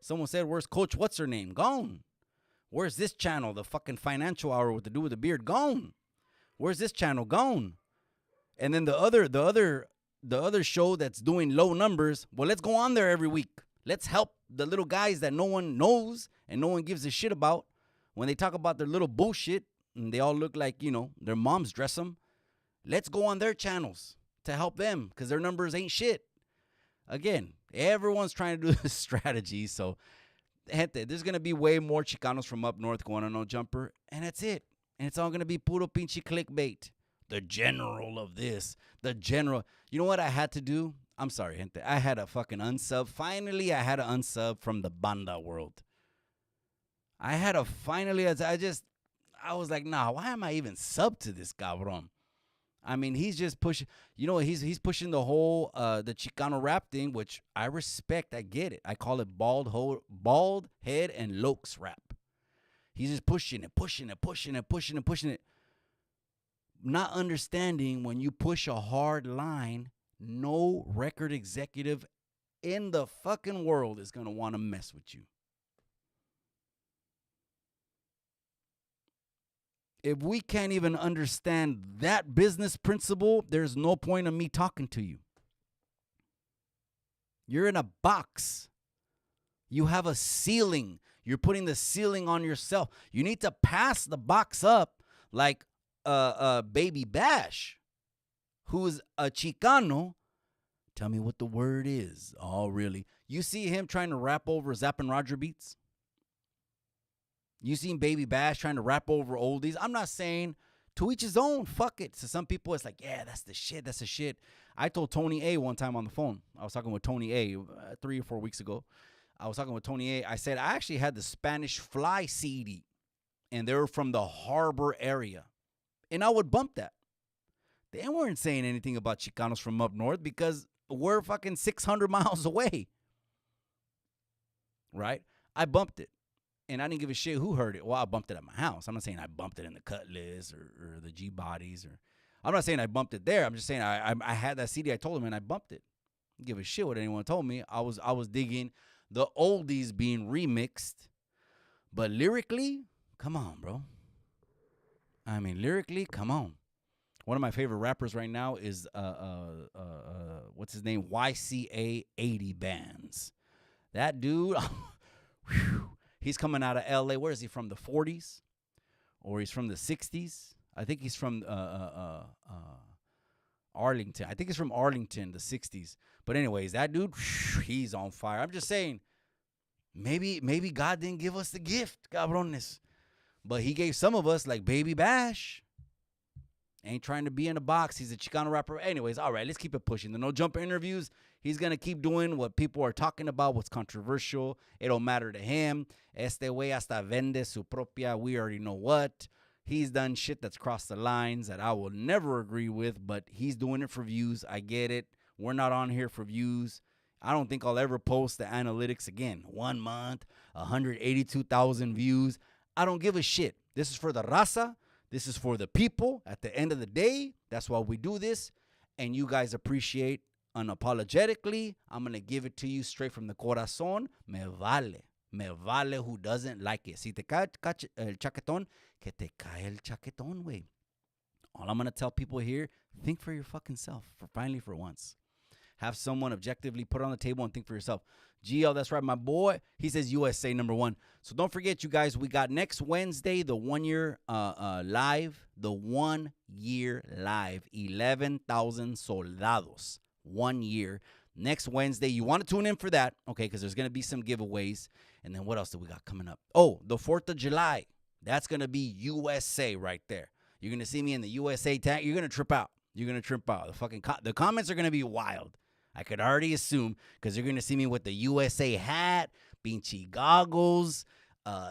Someone said, where's Coach What's Her Name? Gone. Where's this channel, the fucking financial hour with the dude with the beard? Gone. Where's this channel? Gone. And then the other show that's doing low numbers, well, let's go on there every week. Let's help the little guys that no one knows and no one gives a shit about. When they talk about their little bullshit and they all look like, you know, their moms dress them. Let's go on their channels to help them, because their numbers ain't shit. Again, everyone's trying to do this strategy. So, gente, there's going to be way more Chicanos from up north going on No Jumper. And that's it. And it's all going to be puro pinche clickbait. The general of this. The general. You know what I had to do? I'm sorry, gente. I had a fucking unsub. Finally, I had an unsub from the banda world. I was like, nah, why am I even sub to this cabron? I mean, he's just pushing, you know, he's pushing the whole, the Chicano rap thing, which I respect. I get it. I call it bald head and lokes rap. He's just pushing it. Not understanding when you push a hard line, no record executive in the fucking world is going to want to mess with you. If we can't even understand that business principle, there's no point in me talking to you. You're in a box. You have a ceiling. You're putting the ceiling on yourself. You need to pass the box up like Baby Bash, who's a Chicano. Tell me what the word is. Oh, really? You see him trying to rap over Zapp and Roger beats? You seen Baby Bash trying to rap over oldies? I'm not saying to each his own. Fuck it. To some people, it's like, yeah, that's the shit. I told Tony A one time on the phone. I was talking with Tony A 3 or 4 weeks ago. I was talking with Tony A. I said, I actually had the Spanish Fly CD, and they were from the Harbor area. And I would bump that. They weren't saying anything about Chicanos from up north because we're fucking 600 miles away. Right? I bumped it. And I didn't give a shit who heard it. Well, I bumped it at my house. I'm not saying I bumped it in the Cutlass or the G Bodies. Or I'm not saying I bumped it there. I'm just saying I had that CD. I told him, and I bumped it. Didn't give a shit what anyone told me. I was digging the oldies being remixed. But lyrically, come on, bro. I mean, lyrically, come on. One of my favorite rappers right now is what's his name? YCA 80 Bands. That dude, he's coming out of LA. Where is he from? The 40s? Or he's from the 60s? I think he's from Arlington. I think he's from Arlington, the 60s. But anyways, that dude, he's on fire. I'm just saying, maybe God didn't give us the gift, cabrones. But he gave some of us, like Baby Bash. Ain't trying to be in a box. He's a Chicano rapper. Anyways, all right, let's keep it pushing. The No Jumper interviews, he's going to keep doing what people are talking about, what's controversial. It don't matter to him. Este way hasta vende su propia, we already know what. He's done shit that's crossed the lines that I will never agree with, but he's doing it for views. I get it. We're not on here for views. I don't think I'll ever post the analytics again. 1 month, 182,000 views. I don't give a shit. This is for the raza. This is for the people. At the end of the day, that's why we do this. And you guys appreciate unapologetically. I'm going to give it to you straight from the corazón. Me vale. Me vale who doesn't like it. Si te cae el chaquetón, que te cae el chaquetón, güey. All I'm going to tell people here, think for your fucking self. For once. Have someone objectively put it on the table and think for yourself. Gio, that's right, my boy. He says USA #1. So don't forget, you guys, we got next Wednesday, the 1 year live. The 1 year live. 11,000 soldados. 1 year. Next Wednesday. You want to tune in for that, okay, because there's going to be some giveaways. And then what else do we got coming up? Oh, the 4th of July. That's going to be USA right there. You're going to see me in the USA tag. You're going to trip out. You're going to trip out. The comments are going to be wild. I could already assume, because you're going to see me with the USA hat, pinche goggles,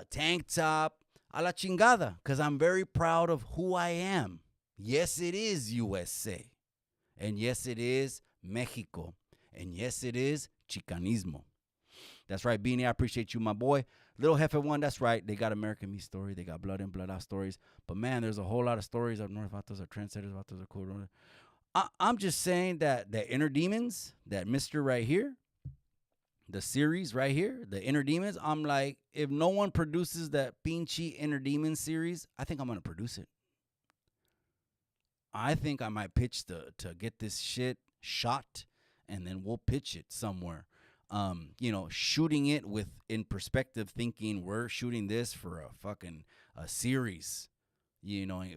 tank top, a la chingada, because I'm very proud of who I am. Yes, it is USA. And yes, it is Mexico. And yes, it is Chicanismo. That's right, Beanie. I appreciate you, my boy. Little Jefe One, that's right. They got American Me story. They got Blood In, Blood Out stories. But, man, there's a whole lot of stories up north. Vatos are trendsetters. Vatos are cool. I'm just saying that the Inner Demons, that Mr. right here, the series right here, the Inner Demons, I'm like, if no one produces that pinche Inner Demons series, I think I'm going to produce it. I think I might pitch to get this shit shot, and then we'll pitch it somewhere. Shooting it with in perspective, thinking we're shooting this for a fucking series,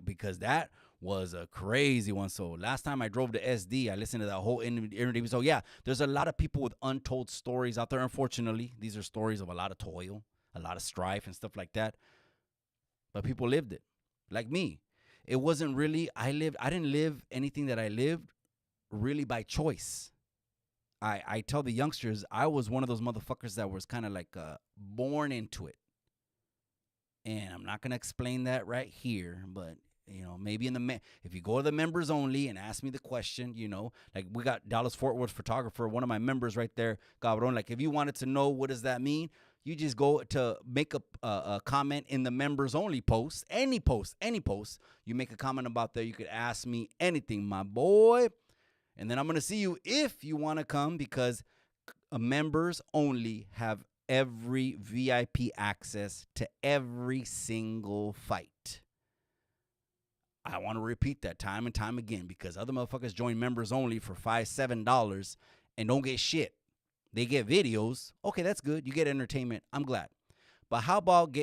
because that was a crazy one. So last time I drove to SD, I listened to that whole interview. So yeah, there's a lot of people with untold stories out there. Unfortunately, these are stories of a lot of toil, a lot of strife and stuff like that. But people lived it, like me. It wasn't really, I didn't live anything that I lived really by choice. I tell the youngsters, I was one of those motherfuckers that was kind of like born into it. And I'm not going to explain that right here, but maybe if you go to the members only and ask me the question, like we got Dallas Fort Worth photographer, one of my members right there, cabron, like if you wanted to know what does that mean, you just go to make a comment in the members only post, any post, you make a comment about that. You could ask me anything, my boy. And then I'm going to see you if you want to come, because members only have every VIP access to every single fight. I want to repeat that time and time again, because other motherfuckers join members only for $5, $7 and don't get shit. They get videos. Okay, that's good. You get entertainment. I'm glad. But how about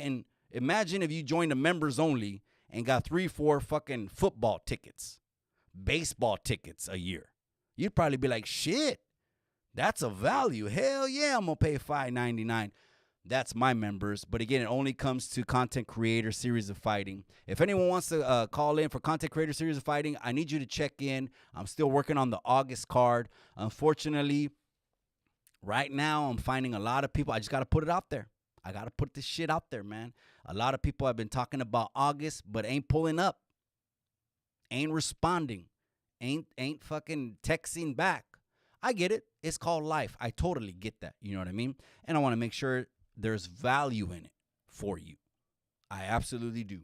imagine if you joined the members only and got 3-4 fucking football tickets, baseball tickets a year. You'd probably be like, shit, that's a value. Hell yeah, I'm going to pay $5.99. That's my members. But again, it only comes to content creator series of fighting. If anyone wants to call in for content creator series of fighting, I need you to check in. I'm still working on the August card. Unfortunately, right now I'm finding a lot of people. I just got to put it out there. I got to put this shit out there, man. A lot of people have been talking about August, but ain't pulling up. Ain't responding. Ain't fucking texting back. I get it. It's called life. I totally get that. You know what I mean? And I want to make sure there's value in it for you. I absolutely do.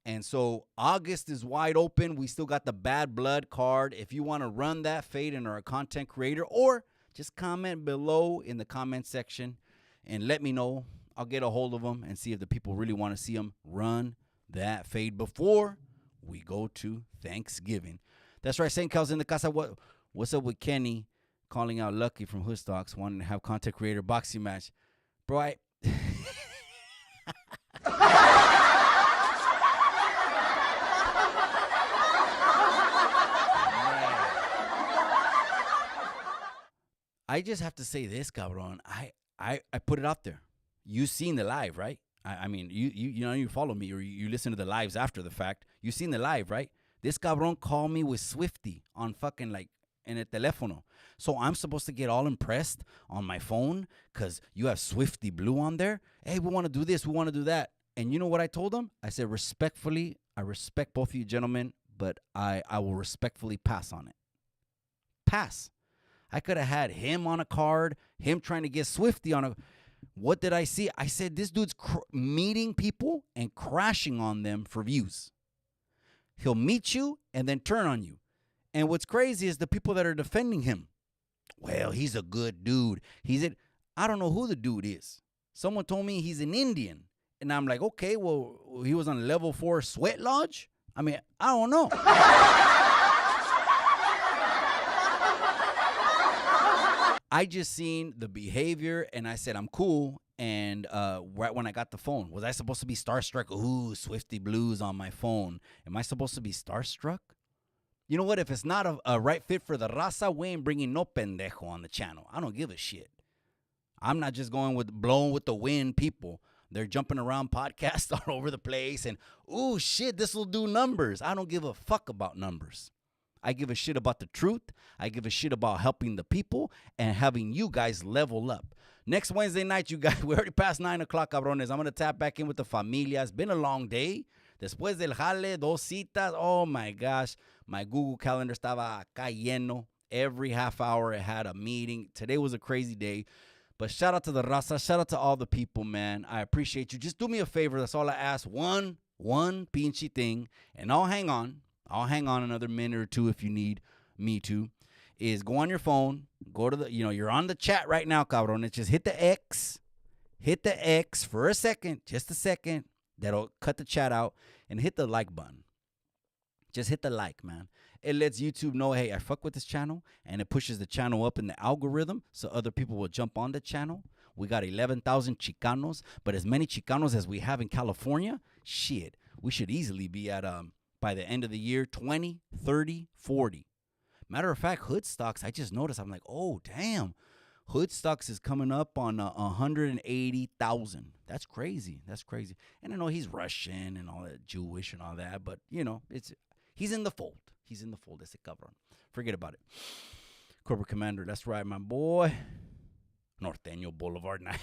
And so August is wide open. We still got the Bad Blood card. If you want to run that fade and are a content creator, or just comment below in the comment section and let me know. I'll get a hold of them and see if the people really want to see them run that fade before we go to Thanksgiving. That's right. St. Cal's in the casa. What's up with Kenny calling out Lucky from Hood Stocks, wanting to have content creator boxing match? Bro, I just have to say this, cabron. I put it out there. You seen the live, right? I mean, you know, you follow me or you listen to the lives after the fact. You seen the live, right? This cabron called me with Swifty on fucking like in a telefono. So I'm supposed to get all impressed on my phone because you have Swifty Blue on there. Hey, we want to do this. We want to do that. And you know what I told him? I said, respectfully, I respect both of you gentlemen, but I will respectfully pass on it. Pass. I could have had him on a card, him trying to get Swifty on a... What did I see? I said, this dude's meeting people and crashing on them for views. He'll meet you and then turn on you. And what's crazy is the people that are defending him. Well, he's a good dude. I don't know who the dude is. Someone told me he's an Indian. And I'm like, okay, well, he was on a level 4 sweat lodge? I mean, I don't know. I just seen the behavior, and I said, I'm cool. And right when I got the phone, was I supposed to be starstruck? Ooh, Swifty Blues on my phone. Am I supposed to be starstruck? You know what? If it's not a right fit for the raza, we ain't bringing no pendejo on the channel. I don't give a shit. I'm not just going with blowing with the wind people. They're jumping around podcasts all over the place. And, ooh, shit, this will do numbers. I don't give a fuck about numbers. I give a shit about the truth. I give a shit about helping the people and having you guys level up. Next Wednesday night, you guys, we're already past 9 o'clock, cabrones. I'm going to tap back in with the familia. It's been a long day. Después del jale, 2 citas. Oh, my gosh. My Google Calendar estaba acá lleno. Every half hour, it had a meeting. Today was a crazy day. But shout out to the raza. Shout out to all the people, man. I appreciate you. Just do me a favor. That's all I ask. One pinchy thing. And I'll hang on. I'll hang on another minute or two if you need me to, is go on your phone, go to the, you're on the chat right now, cabrones. Just hit the X for a second, just a second. That'll cut the chat out and hit the like button. Just hit the like, man. It lets YouTube know, hey, I fuck with this channel, and it pushes the channel up in the algorithm so other people will jump on the channel. We got 11,000 Chicanos, but as many Chicanos as we have in California, shit, we should easily be at, by the end of the year, 20, 30, 40. Matter of fact, Hood Stocks, I just noticed, I'm like, oh, damn. Hood Stocks is coming up on 180,000. That's crazy. That's crazy. And I know he's Russian and all that, Jewish and all that, but, he's in the fold. He's in the fold. Ese cabrón. Forget about it. Corporate Commander, that's right, my boy. Norteño Boulevard night.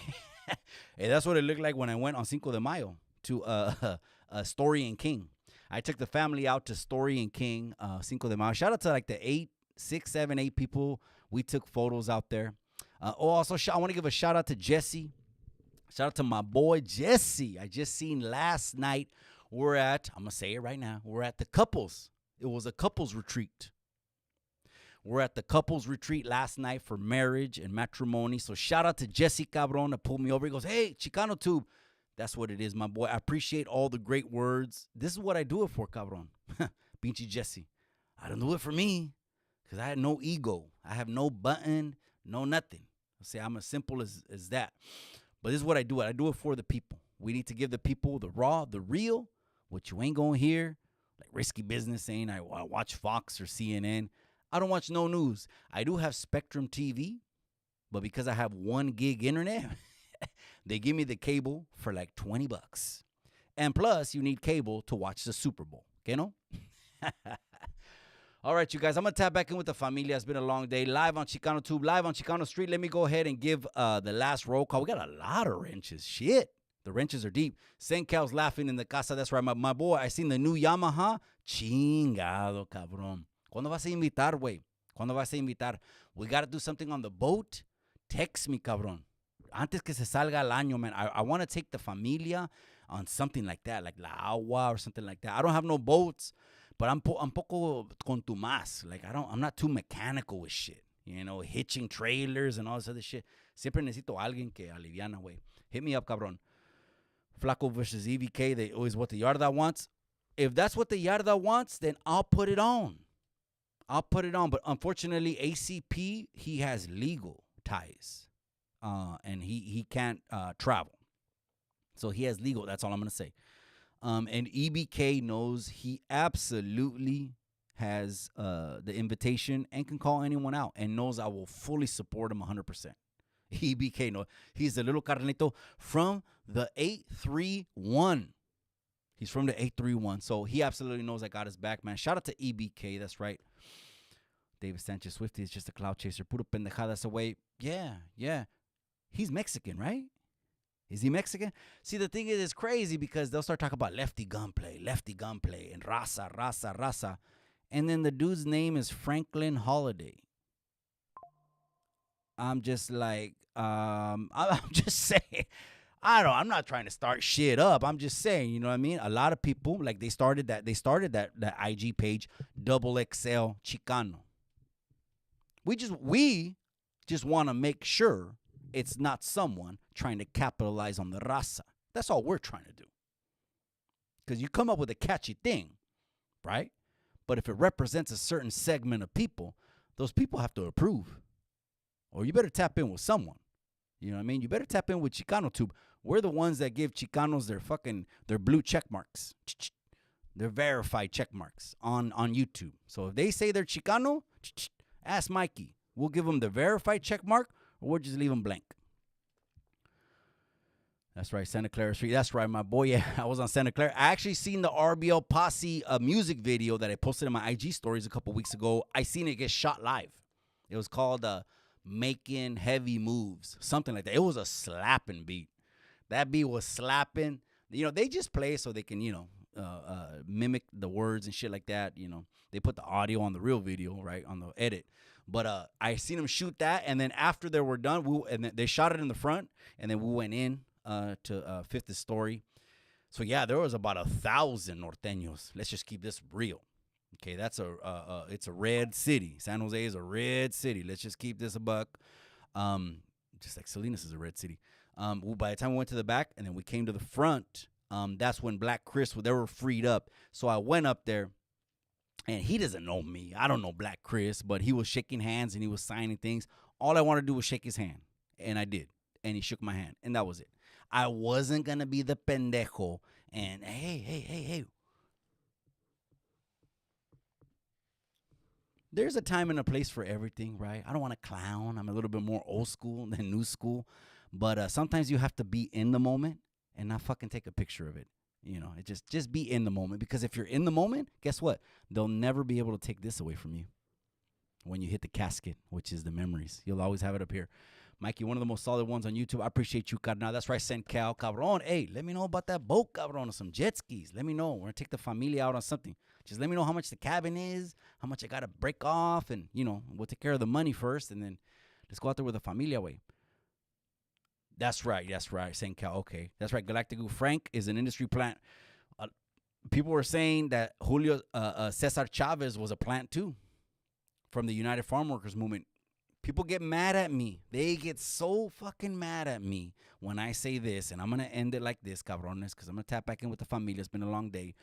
Hey, that's what it looked like when I went on Cinco de Mayo to Story and King. I took the family out to Story and King, Cinco de Mayo. Shout out to like the 6, 7, 8 people. We took photos out there. Also, I want to give a shout out to Jesse. Shout out to my boy Jesse. I just seen last night. I'm going to say it right now. We're at the couples. It was a couples retreat. We're at the couples retreat last night for marriage and matrimony. So shout out to Jesse Cabron that pulled me over. He goes, hey, Chicano Tube. That's what it is, my boy. I appreciate all the great words. This is what I do it for, cabron. Pinchy Jesse. I don't do it for me because I had no ego. I have no button, no nothing. I'll say I'm as simple as that. But this is what I do. I do it for the people. We need to give the people the raw, the real, what you ain't going to hear. Like risky business saying I watch Fox or CNN. I don't watch no news. I do have Spectrum TV, but because I have 1 gig internet, they give me the cable for like $20. And plus, you need cable to watch the Super Bowl. Okay, no? All right, you guys. I'm going to tap back in with the familia. It's been a long day. Live on Chicano Tube, live on Chicano Street. Let me go ahead and give the last roll call. We got a lot of wrenches. Shit. The wrenches are deep. St. Cal's laughing in the casa. That's right. My boy, I seen the new Yamaha. Chingado, cabrón. ¿Cuándo vas a invitar, güey? ¿Cuándo vas a invitar? We got to do something on the boat. Text me, cabrón. antes que se salga el año, man, I want to take the familia on something like that, like La Agua or something like that. I don't have no boats, but I'm poco contumaz. Like, I'm not too mechanical with shit. You know, hitching trailers and all this other shit. Siempre necesito alguien que aliviana, güey. Hit me up, cabrón. Flaco versus EBK, they always what the Yarda wants. If that's what the Yarda wants, then I'll put it on. But unfortunately, ACP, he has legal ties. And he can't travel. So he has legal. That's all I'm going to say. And EBK knows he absolutely has the invitation and can call anyone out and knows I will fully support him 100%. EBK knows. He's the little carnito from the 831. He's from the 831. So he absolutely knows I got his back, man. Shout out to EBK. That's right. David Sanchez Swifty is just a cloud chaser. Puro pendejadas away. Yeah. He's Mexican, right? Is he Mexican? See, the thing is, it's crazy because they'll start talking about lefty gunplay, and raza. And then the dude's name is Franklin Holiday. I'm just like, I'm just saying. I'm not trying to start shit up. I'm just saying, you know what I mean? A lot of people, like, they started that IG page, XXL Chicano. We just want to make sure it's not someone trying to capitalize on the raza. That's all we're trying to do. Because you come up with a catchy thing, right? But if it represents a certain segment of people, those people have to approve. Or you better tap in with someone. You know what I mean? You better tap in with Chicano Tube. We're the ones that give Chicanos their blue check marks. Their verified check marks on YouTube. So if they say they're Chicano, ask Mikey. We'll give them the verified check mark, or we'll just leave them blank. That's right, Santa Clara Street. That's right, my boy. Yeah, I was on Santa Clara. I actually seen the RBL Posse music video that I posted in my IG stories a couple weeks ago. I seen it get shot live. It was called Making Heavy Moves, something like that. It was a slapping beat. That beat was slapping. You know, they just play so they can, mimic the words and shit like that. You know, they put the audio on the real video, right, on the edit. But I seen them shoot that, and then after they were done, and they shot it in the front, and then we went in to Fifth Story. So yeah, there was about 1,000 norteños. Let's just keep this real. Okay, it's a red city. San Jose is a red city. Let's just keep this a buck. Just like Salinas is a red city. By the time we went to the back and then we came to the front, that's when Black Chris, they were freed up. So I went up there, and he doesn't know me. I don't know Black Chris, but he was shaking hands and he was signing things. All I wanted to do was shake his hand, and I did. And he shook my hand, and that was it. I wasn't going to be the pendejo and, hey. There's a time and a place for everything, right? I don't want to clown. I'm a little bit more old school than new school. But sometimes you have to be in the moment and not fucking take a picture of it. You know, it just be in the moment. Because if you're in the moment, guess what? They'll never be able to take this away from you. When you hit the casket, which is the memories. You'll always have it up here. Mikey, one of the most solid ones on YouTube. I appreciate you, carnal. That's right, Sencal, cabron. Hey, let me know about that boat, cabron, or some jet skis. Let me know. We're going to take the familia out on something. Just let me know how much the cabin is, how much I got to break off, and, we'll take care of the money first, and then let's go out there with the familia way. That's right, Sencal. Okay, that's right. Galactico Frank is an industry plant. People were saying that Julio Cesar Chavez was a plant, too, from the United Farm Workers Movement. People get mad at me. They get so fucking mad at me when I say this, and I'm going to end it like this, cabrones, because I'm going to tap back in with the familia. It's been a long day.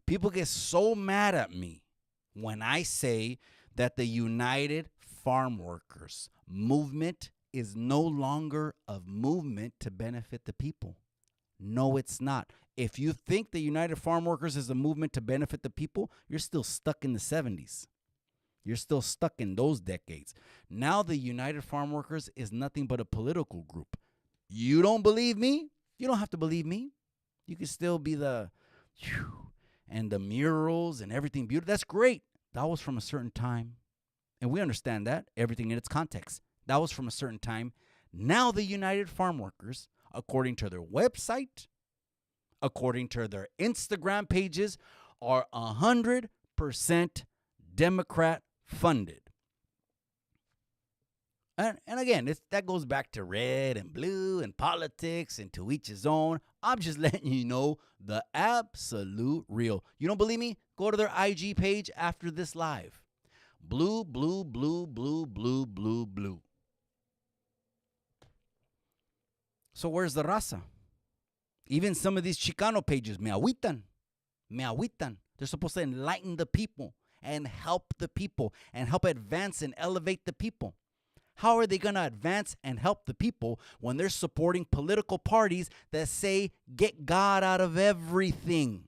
People get so mad at me when I say that the United Farm Workers Movement is no longer a movement to benefit the people. No, it's not. If you think the United Farm Workers is a movement to benefit the people, you're still stuck in the 70s. You're still stuck in those decades. Now the United Farm Workers is nothing but a political group. You don't believe me? You don't have to believe me. You can still be the murals and everything beautiful. That's great. That was from a certain time. And we understand that. Everything in its context. That was from a certain time. Now the United Farm Workers, according to their website, according to their Instagram pages, are 100% Democrat funded. And again, that goes back to red and blue and politics and to each his own. I'm just letting you know the absolute real. You don't believe me? Go to their IG page after this live. Blue, blue, blue, blue, blue, blue, blue. So where's the raza? Even some of these Chicano pages, me agüitan. Me agüitan. They're supposed to enlighten the people and help the people and help advance and elevate the people. How are they going to advance and help the people when they're supporting political parties that say, get God out of everything?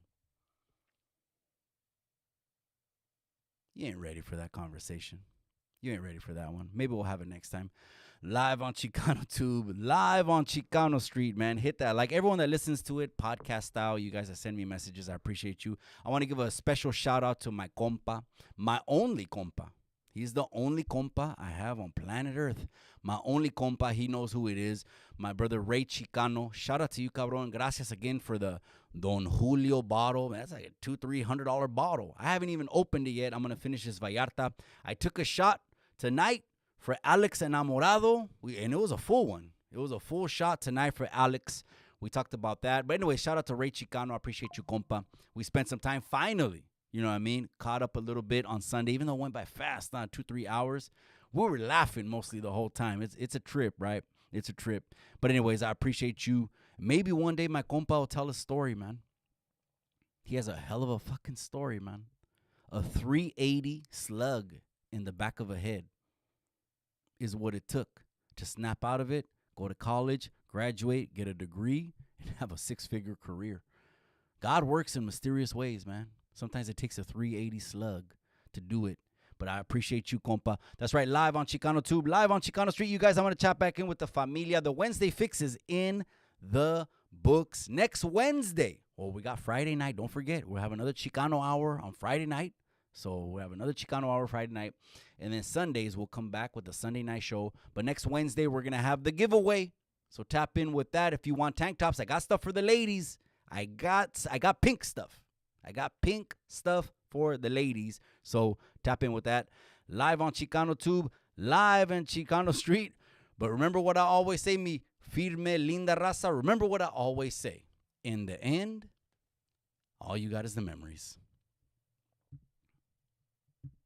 You ain't ready for that conversation. You ain't ready for that one. Maybe we'll have it next time. Live on Chicano Tube, live on Chicano Street, man. Hit that. Like everyone that listens to it, podcast style, you guys that send me messages, I appreciate you. I want to give a special shout out to my compa, my only compa. He's the only compa I have on planet Earth. My only compa, he knows who it is. My brother Ray Chicano. Shout out to you, cabron. Gracias again for the Don Julio bottle. Man, that's like a $200-$300 bottle. I haven't even opened it yet. I'm going to finish this Vallarta. I took a shot tonight for Alex Enamorado, and it was a full one. It was a full shot tonight for Alex. We talked about that. But anyway, shout out to Ray Chicano. I appreciate you, compa. We spent some time finally. You know what I mean? Caught up a little bit on Sunday, even though it went by fast, not 2-3 hours. We were laughing mostly the whole time. It's a trip, right? It's a trip. But anyways, I appreciate you. Maybe one day my compa will tell a story, man. He has a hell of a fucking story, man. A 380 slug in the back of a head is what it took to snap out of it, go to college, graduate, get a degree, and have a 6-figure career. God works in mysterious ways, man. Sometimes it takes a 380 slug to do it. But I appreciate you, compa. That's right, live on Chicano Tube, live on Chicano Street. You guys, I'm going to chat back in with the familia. The Wednesday fix is in the books. Next Wednesday, well, we got Friday night. Don't forget, we'll have another Chicano hour on Friday night. So we'll have another Chicano hour Friday night. And then Sundays, we'll come back with the Sunday night show. But next Wednesday, we're going to have the giveaway. So tap in with that. If you want tank tops, I got stuff for the ladies. I got pink stuff. I got pink stuff for the ladies. So tap in with that. Live on Chicano Tube, live in Chicano Street. But remember what I always say, mi firme linda raza. Remember what I always say. In the end, all you got is the memories.